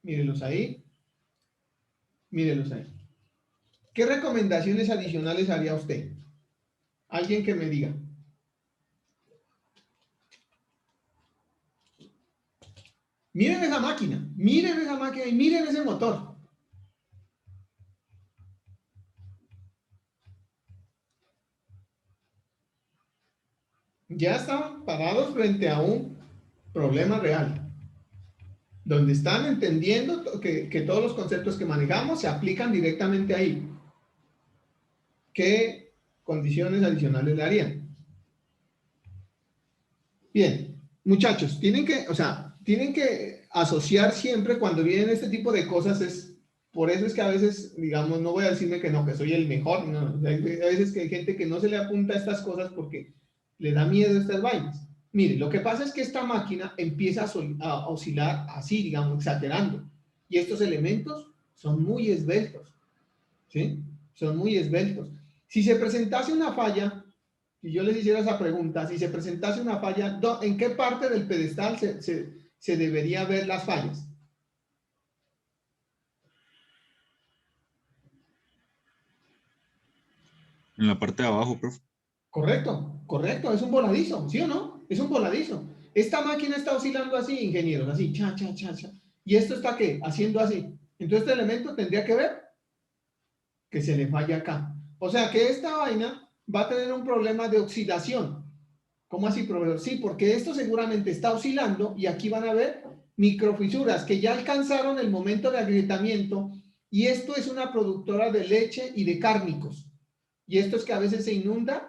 mírenlos ahí, mírenlos ahí. ¿Qué recomendaciones adicionales haría usted? Alguien que me diga. Miren esa máquina y miren ese motor. Ya están parados frente a un problema real, donde están entendiendo que todos los conceptos que manejamos se aplican directamente ahí. ¿Qué condiciones adicionales le harían? Bien, muchachos, tienen que asociar siempre cuando vienen este tipo de cosas, por eso es que a veces, digamos, no voy a decirme que no, que soy el mejor, no, hay veces que hay gente que no se le apunta a estas cosas porque le da miedo a estas vainas. Mire, lo que pasa es que esta máquina empieza a oscilar así, digamos, exagerando, y estos elementos son muy esbeltos, ¿sí? Son muy esbeltos. Si se presentase una falla, si yo les hiciera esa pregunta, si se presentase una falla, ¿en qué parte del pedestal se debería ver las fallas? En la parte de abajo, profe. Correcto, es un voladizo, ¿sí o no? Es un voladizo. Esta máquina está oscilando así, ingenieros, así, cha, cha, cha, cha. ¿Y esto está qué? Haciendo así. Entonces este elemento tendría que ver que se le falla acá. O sea que esta vaina va a tener un problema de oxidación. ¿Cómo así, profesor? Sí, porque esto seguramente está oscilando y aquí van a ver microfisuras que ya alcanzaron el momento de agrietamiento y esto es una productora de leche y de cárnicos. Y esto es que a veces se inunda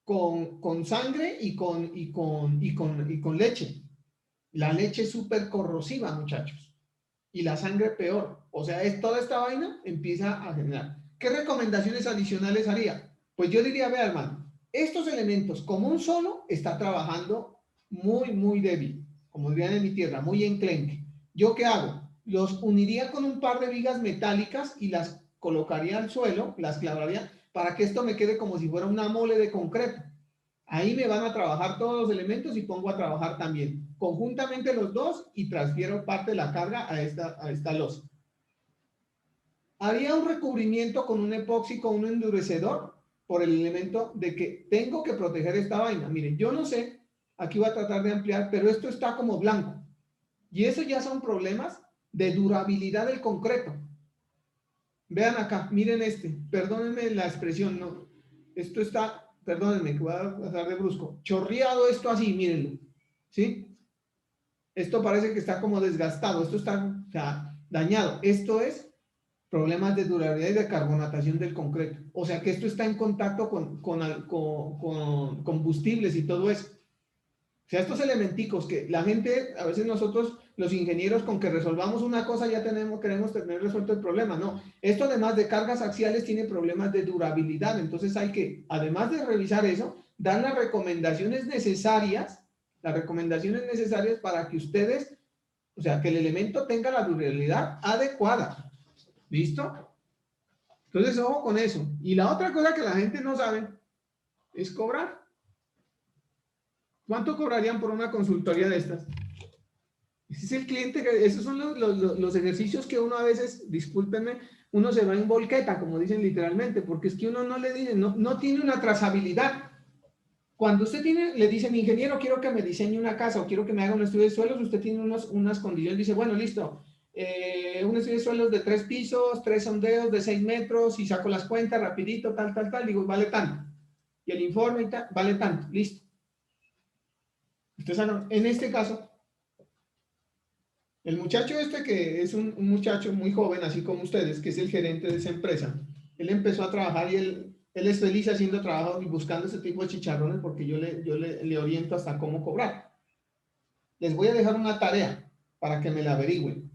con sangre y con leche. La leche es súper corrosiva, muchachos. Y la sangre peor. O sea, toda esta vaina empieza a generar. ¿Qué recomendaciones adicionales haría? Pues yo diría, vea, hermano, estos elementos como un solo está trabajando muy, muy débil. Como dirían en mi tierra, muy enclenque. ¿Yo qué hago? Los uniría con un par de vigas metálicas y las colocaría al suelo, las clavaría, para que esto me quede como si fuera una mole de concreto. Ahí me van a trabajar todos los elementos y pongo a trabajar también conjuntamente los dos y transfiero parte de la carga a esta losa. Haría un recubrimiento con un epoxi, con un endurecedor, por el elemento de que tengo que proteger esta vaina. Miren, yo no sé aquí voy a tratar de ampliar, pero esto está como blanco. Y eso ya son problemas de durabilidad del concreto. Vean acá, miren este, perdónenme la expresión, no, esto está, perdónenme que voy a pasar de brusco, chorreado esto así, mírenlo, ¿sí? Esto parece que está como desgastado, esto está, o sea, dañado. Esto es problemas de durabilidad y de carbonatación del concreto. O sea que esto está en contacto con combustibles y todo eso. O sea, estos elementicos que la gente, a veces nosotros, los ingenieros, con que resolvamos una cosa ya queremos tener resuelto el problema. No, esto además de cargas axiales tiene problemas de durabilidad. Entonces hay que, además de revisar eso, dar las recomendaciones necesarias para que ustedes, o sea, que el elemento tenga la durabilidad adecuada. ¿Listo? Entonces, ojo con eso. Y la otra cosa que la gente no sabe es cobrar. ¿Cuánto cobrarían por una consultoría de estas? Ese es el cliente, esos son los ejercicios que uno a veces, discúlpenme, uno se va en volqueta, como dicen literalmente, porque es que uno no le dice, no tiene una trazabilidad. Cuando usted le dicen, ingeniero, quiero que me diseñe una casa o quiero que me haga un estudio de suelos, usted tiene unas condiciones, dice, bueno, listo, un estudio de suelos de 3 pisos, 3 sondeos de 6 metros y saco las cuentas rapidito, tal, digo, vale tanto. Y el informe y tal, vale tanto, listo. Entonces, en este caso, el muchacho este que es un muchacho muy joven, así como ustedes, que es el gerente de esa empresa, él empezó a trabajar y él es feliz haciendo trabajo y buscando ese tipo de chicharrones porque yo le oriento hasta cómo cobrar. Les voy a dejar una tarea para que me la averigüen.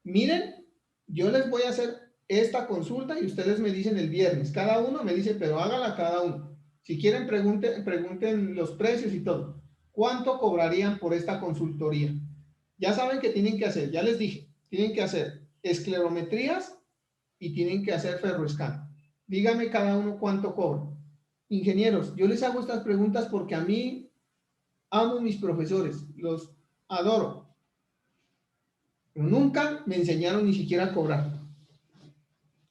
Miren, yo les voy a hacer esta consulta y ustedes me dicen el viernes. Cada uno me dice, pero hágala cada uno. Si quieren, pregunten los precios y todo. ¿Cuánto cobrarían por esta consultoría? Ya saben que tienen que hacer, ya les dije, tienen que hacer esclerometrías y tienen que hacer ferroescan. Dígame cada uno cuánto cobra. Ingenieros, yo les hago estas preguntas porque a mí amo mis profesores, los adoro, pero nunca me enseñaron ni siquiera a cobrar.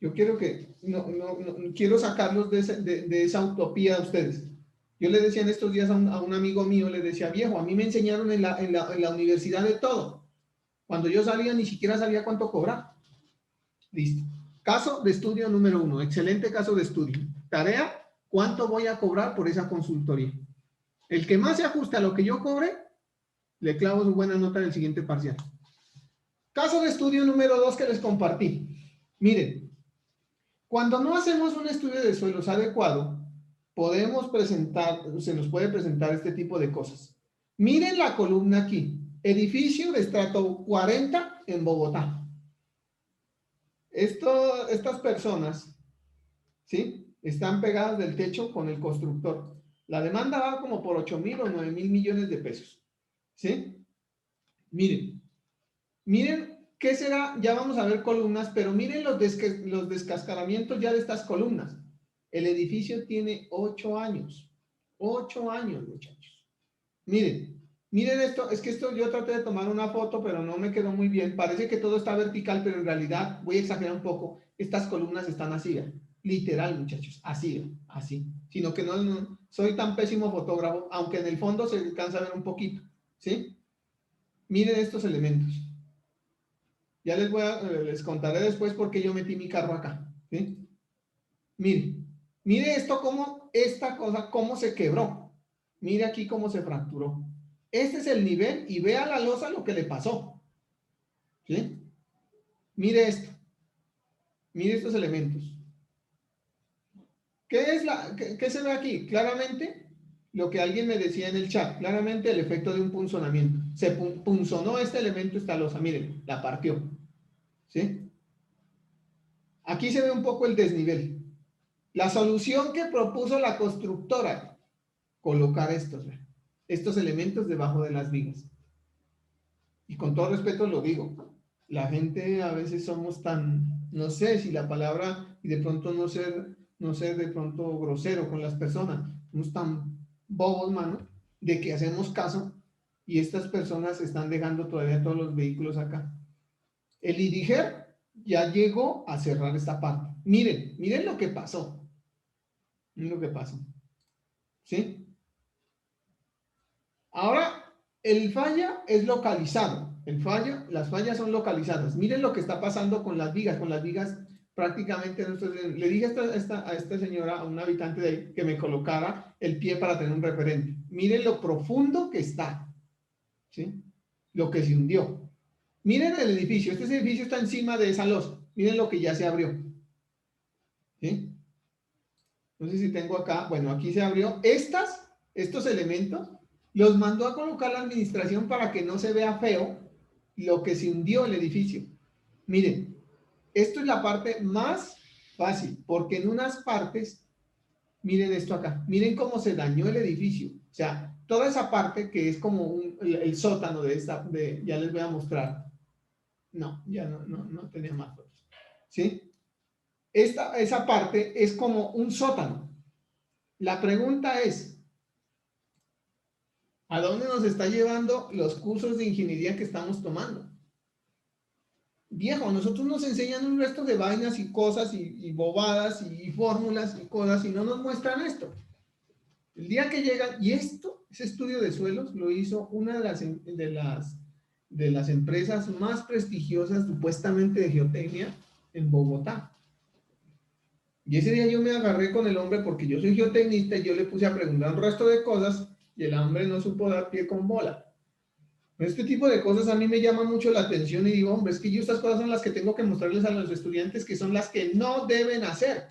Yo quiero que, no quiero sacarlos de esa utopía a ustedes. Yo le decía en estos días a un amigo mío, le decía, viejo, a mí me enseñaron en la universidad de todo. Cuando yo salía ni siquiera sabía cuánto cobrar. Listo. Caso de estudio número 1. Excelente caso de estudio. Tarea, ¿cuánto voy a cobrar por esa consultoría? El que más se ajuste a lo que yo cobre, le clavo su buena nota en el siguiente parcial. Caso de estudio número 2 que les compartí. Miren, cuando no hacemos un estudio de suelos adecuado, se nos puede presentar este tipo de cosas. Miren la columna aquí. Edificio de estrato 40 en Bogotá. Estas personas, ¿sí? Están pegadas del techo con el constructor. La demanda va como por 8.000 o 9.000 millones de pesos, ¿sí? Miren, ¿qué será? Ya vamos a ver columnas, pero miren los descascaramientos ya de estas columnas. El edificio tiene 8 años. 8 años, muchachos. Miren esto, es que esto yo traté de tomar una foto, pero no me quedó muy bien. Parece que todo está vertical, pero en realidad, voy a exagerar un poco, estas columnas están así, literal, muchachos, así. Sino que no soy tan pésimo fotógrafo, aunque en el fondo se alcanza a ver un poquito, ¿sí? Miren estos elementos. Ya les contaré después por qué yo metí mi carro acá, ¿sí? Mire esto, esta cosa, cómo se quebró. Mire aquí cómo se fracturó. Este es el nivel y vea la losa lo que le pasó. ¿Sí? Mire esto. Mire estos elementos. ¿Qué se ve aquí? Claramente, lo que alguien me decía en el chat, claramente el efecto de un punzonamiento. Se punzonó este elemento, esta losa. Miren, la partió. ¿Sí? Aquí se ve un poco el desnivel. La solución que propuso la constructora, colocar estos elementos debajo de las vigas. Y con todo respeto lo digo, la gente a veces somos tan, no sé si la palabra, y de pronto no ser de pronto grosero con las personas, somos tan bobos, mano, de que hacemos caso y estas personas están dejando todavía todos los vehículos acá. El IDIGER ya llegó a cerrar esta parte. Miren lo que pasó. Miren lo que pasó. ¿Sí? Ahora, el falla es localizado. Las fallas son localizadas. Miren lo que está pasando con las vigas. Con las vigas prácticamente, le dije a esta señora, a un habitante de ahí, que me colocara el pie para tener un referente. Miren lo profundo que está, ¿sí? Lo que se hundió. Miren el edificio. Este edificio está encima de esa losa. Miren lo que ya se abrió, ¿sí? No sé si tengo acá. Bueno, aquí se abrió. Estos elementos los mandó a colocar la administración para que no se vea feo lo que se hundió el edificio. Miren, esto es la parte más fácil, porque en unas partes, miren esto acá, miren cómo se dañó el edificio. O sea, toda esa parte que es como el sótano de esta, ya les voy a mostrar. No, ya no tenía más fotos. ¿Sí? Esa parte es como un sótano. La pregunta es, ¿a dónde nos está llevando los cursos de ingeniería que estamos tomando? Viejo, nosotros nos enseñan un resto de vainas y cosas y bobadas y fórmulas y cosas y no nos muestran esto. El día que llegan, y ese estudio de suelos lo hizo una de las empresas más prestigiosas supuestamente de geotecnia en Bogotá. Y ese día yo me agarré con el hombre porque yo soy geotecnista y yo le puse a preguntar un resto de cosas y el hombre no supo dar pie con bola. Este tipo de cosas a mí me llama mucho la atención y digo, hombre, es que yo estas cosas son las que tengo que mostrarles a los estudiantes que son las que no deben hacer.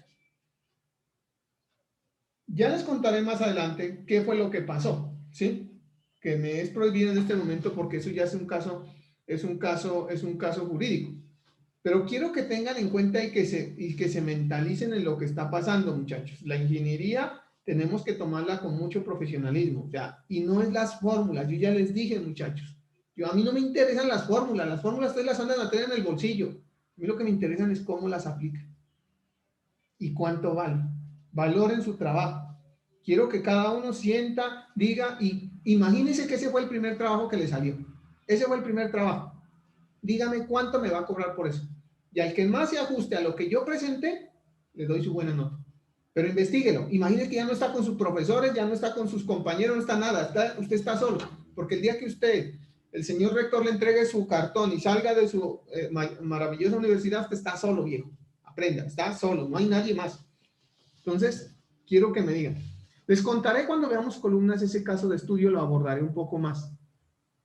Ya les contaré más adelante qué fue lo que pasó, ¿sí? Que me es prohibido en este momento porque eso ya es un caso jurídico. Pero quiero que tengan en cuenta y que se mentalicen en lo que está pasando, muchachos. La ingeniería tenemos que tomarla con mucho profesionalismo, o sea, y no es las fórmulas. Yo ya les dije, muchachos, a mí no me interesan las fórmulas ustedes las andan a tener en el bolsillo. A mí lo que me interesan es cómo las aplican y cuánto vale. Valoren su trabajo. Quiero que cada uno sienta, diga, y imagínense que ese fue el primer trabajo que le salió. Ese fue el primer trabajo. Dígame cuánto me va a cobrar por eso. Y al que más se ajuste a lo que yo presenté, le doy su buena nota. Pero investíguelo. Imagínese que ya no está con sus profesores, ya no está con sus compañeros, no está nada. Usted está solo. Porque el día que el señor rector, le entregue su cartón y salga de su maravillosa universidad, usted está solo, viejo. Aprenda, está solo, no hay nadie más. Entonces, quiero que me digan. Les contaré cuando veamos columnas ese caso de estudio, lo abordaré un poco más.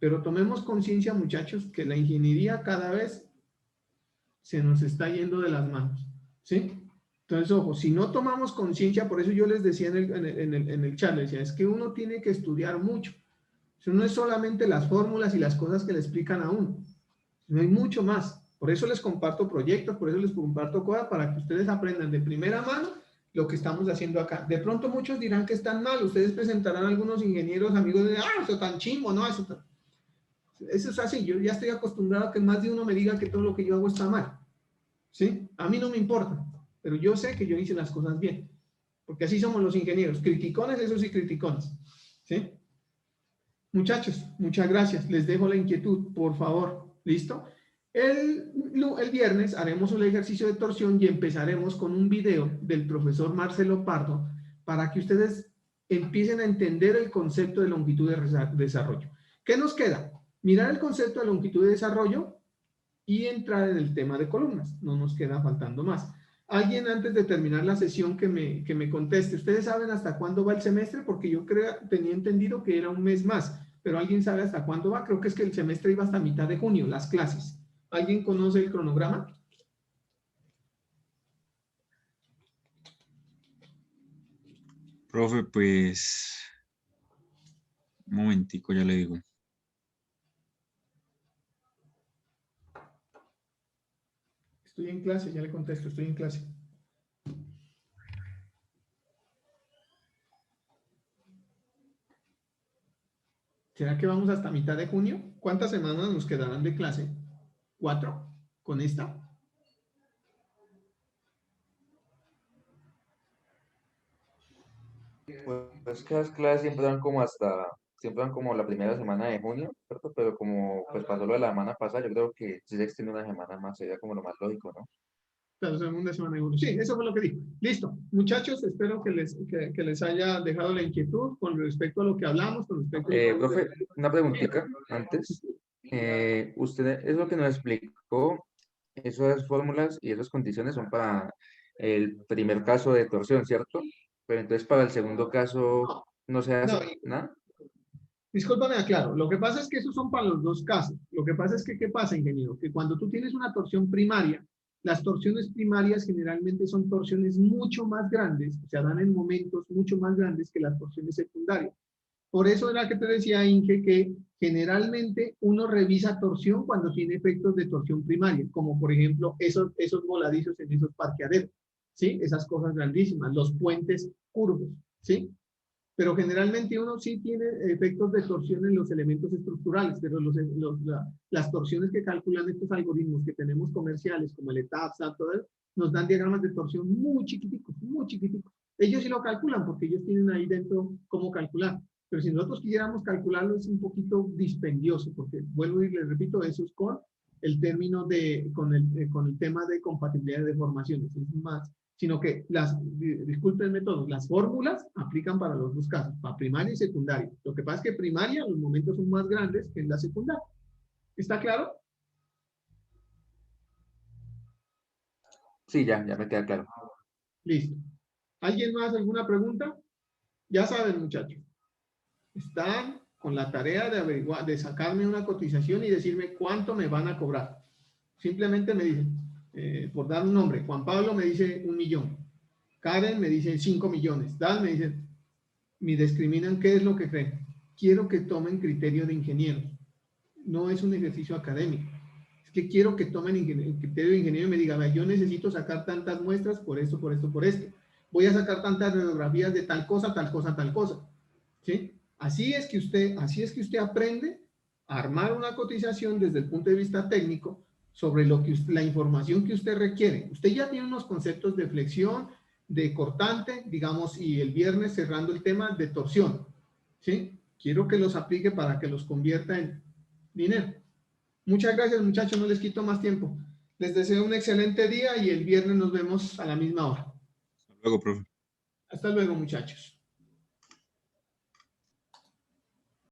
Pero tomemos conciencia, muchachos, que la ingeniería cada vez se nos está yendo de las manos, ¿sí? Entonces, ojo, si no tomamos conciencia, por eso yo les decía en el chat, les decía, es que uno tiene que estudiar mucho. Eso no es solamente las fórmulas y las cosas que le explican a uno, no hay mucho más. Por eso les comparto proyectos, por eso les comparto cosas, para que ustedes aprendan de primera mano lo que estamos haciendo acá. De pronto muchos dirán que están mal, ustedes presentarán a algunos ingenieros amigos de, eso tan chimbo, no, eso es así, yo ya estoy acostumbrado a que más de uno me diga que todo lo que yo hago está mal, ¿sí? A mí no me importa, pero yo sé que yo hice las cosas bien, porque así somos los ingenieros, criticones, eso sí, criticones, ¿sí? Muchachos, muchas gracias, les dejo la inquietud, por favor, ¿listo? El viernes haremos un ejercicio de torsión y empezaremos con un video del profesor Marcelo Pardo para que ustedes empiecen a entender el concepto de longitud de desarrollo. ¿Qué nos queda? Mirar el concepto de longitud de desarrollo y entrar en el tema de columnas. No nos queda faltando más. Alguien antes de terminar la sesión que me conteste. ¿Ustedes saben hasta cuándo va el semestre? Porque yo tenía entendido que era un mes más, pero ¿alguien sabe hasta cuándo va? Creo que es que el semestre iba hasta mitad de junio, las clases. ¿Alguien conoce el cronograma? Profe, pues, un momentico, ya le digo. Estoy en clase, ya le contesto, estoy en clase. ¿Será que vamos hasta mitad de junio? ¿Cuántas semanas nos quedarán de clase? ¿4? ¿Con esta? Pues que las clases siempre dan como la primera semana de junio, ¿cierto? Pero como pues pasó lo de la semana pasada, yo creo que si se extiende una semana más, sería como lo más lógico, ¿no? la segunda semana de junio. Sí, eso fue lo que dijo. Listo. Muchachos, espero que les haya dejado la inquietud con respecto a lo que hablamos, con respecto a... Profe, una preguntita antes. Usted es lo que nos explicó, esas fórmulas y esas condiciones son para el primer caso de torsión, ¿cierto? Pero entonces para el segundo caso no se hace No, nada. discúlpame, aclaro. Lo que pasa es que esos son para los dos casos. Lo que pasa es que, ¿qué pasa, ingeniero? Que cuando tú tienes una torsión primaria, las torsiones primarias generalmente son torsiones mucho más grandes, o sea, dan en momentos mucho más grandes que las torsiones secundarias. Por eso era que te decía, Inge, que generalmente uno revisa torsión cuando tiene efectos de torsión primaria, como por ejemplo esos voladizos en esos parqueaderos, ¿sí? Esas cosas grandísimas, los puentes curvos, ¿sí? Pero generalmente uno sí tiene efectos de torsión en los elementos estructurales, pero las torsiones que calculan estos algoritmos que tenemos comerciales, como el ETAP, SAT, todo eso, nos dan diagramas de torsión muy chiquiticos, muy chiquiticos. Ellos sí lo calculan porque ellos tienen ahí dentro cómo calcular. Pero si nosotros quisiéramos calcularlo es un poquito dispendioso, porque vuelvo y les repito, eso es con el término con el tema de compatibilidad de deformaciones. Es más, sino que discúlpenme todos, las fórmulas aplican para los dos casos, para primaria y secundaria. Lo que pasa es que primaria los momentos son más grandes que en la secundaria. ¿Está claro? Sí, ya me queda claro. Listo. ¿Alguien más? ¿Alguna pregunta? Ya saben, muchachos. Están con la tarea de averiguar, de sacarme una cotización y decirme cuánto me van a cobrar. Simplemente me dicen, por dar un nombre, Juan Pablo me dice 1 millón. Karen me dice 5 millones. Dan me dice, me discriminan qué es lo que creen. Quiero que tomen criterio de ingeniero. No es un ejercicio académico. Es que quiero que tomen criterio de ingeniero y me digan, yo necesito sacar tantas muestras por esto, por esto, por esto. Voy a sacar tantas radiografías de tal cosa, tal cosa, tal cosa. ¿Sí? Así es que usted aprende a armar una cotización desde el punto de vista técnico sobre la información que usted requiere. Usted ya tiene unos conceptos de flexión, de cortante, digamos, y el viernes cerrando el tema de torsión, ¿sí? Quiero que los aplique para que los convierta en dinero. Muchas gracias, muchachos, no les quito más tiempo. Les deseo un excelente día y el viernes nos vemos a la misma hora. Hasta luego, profe. Hasta luego, muchachos.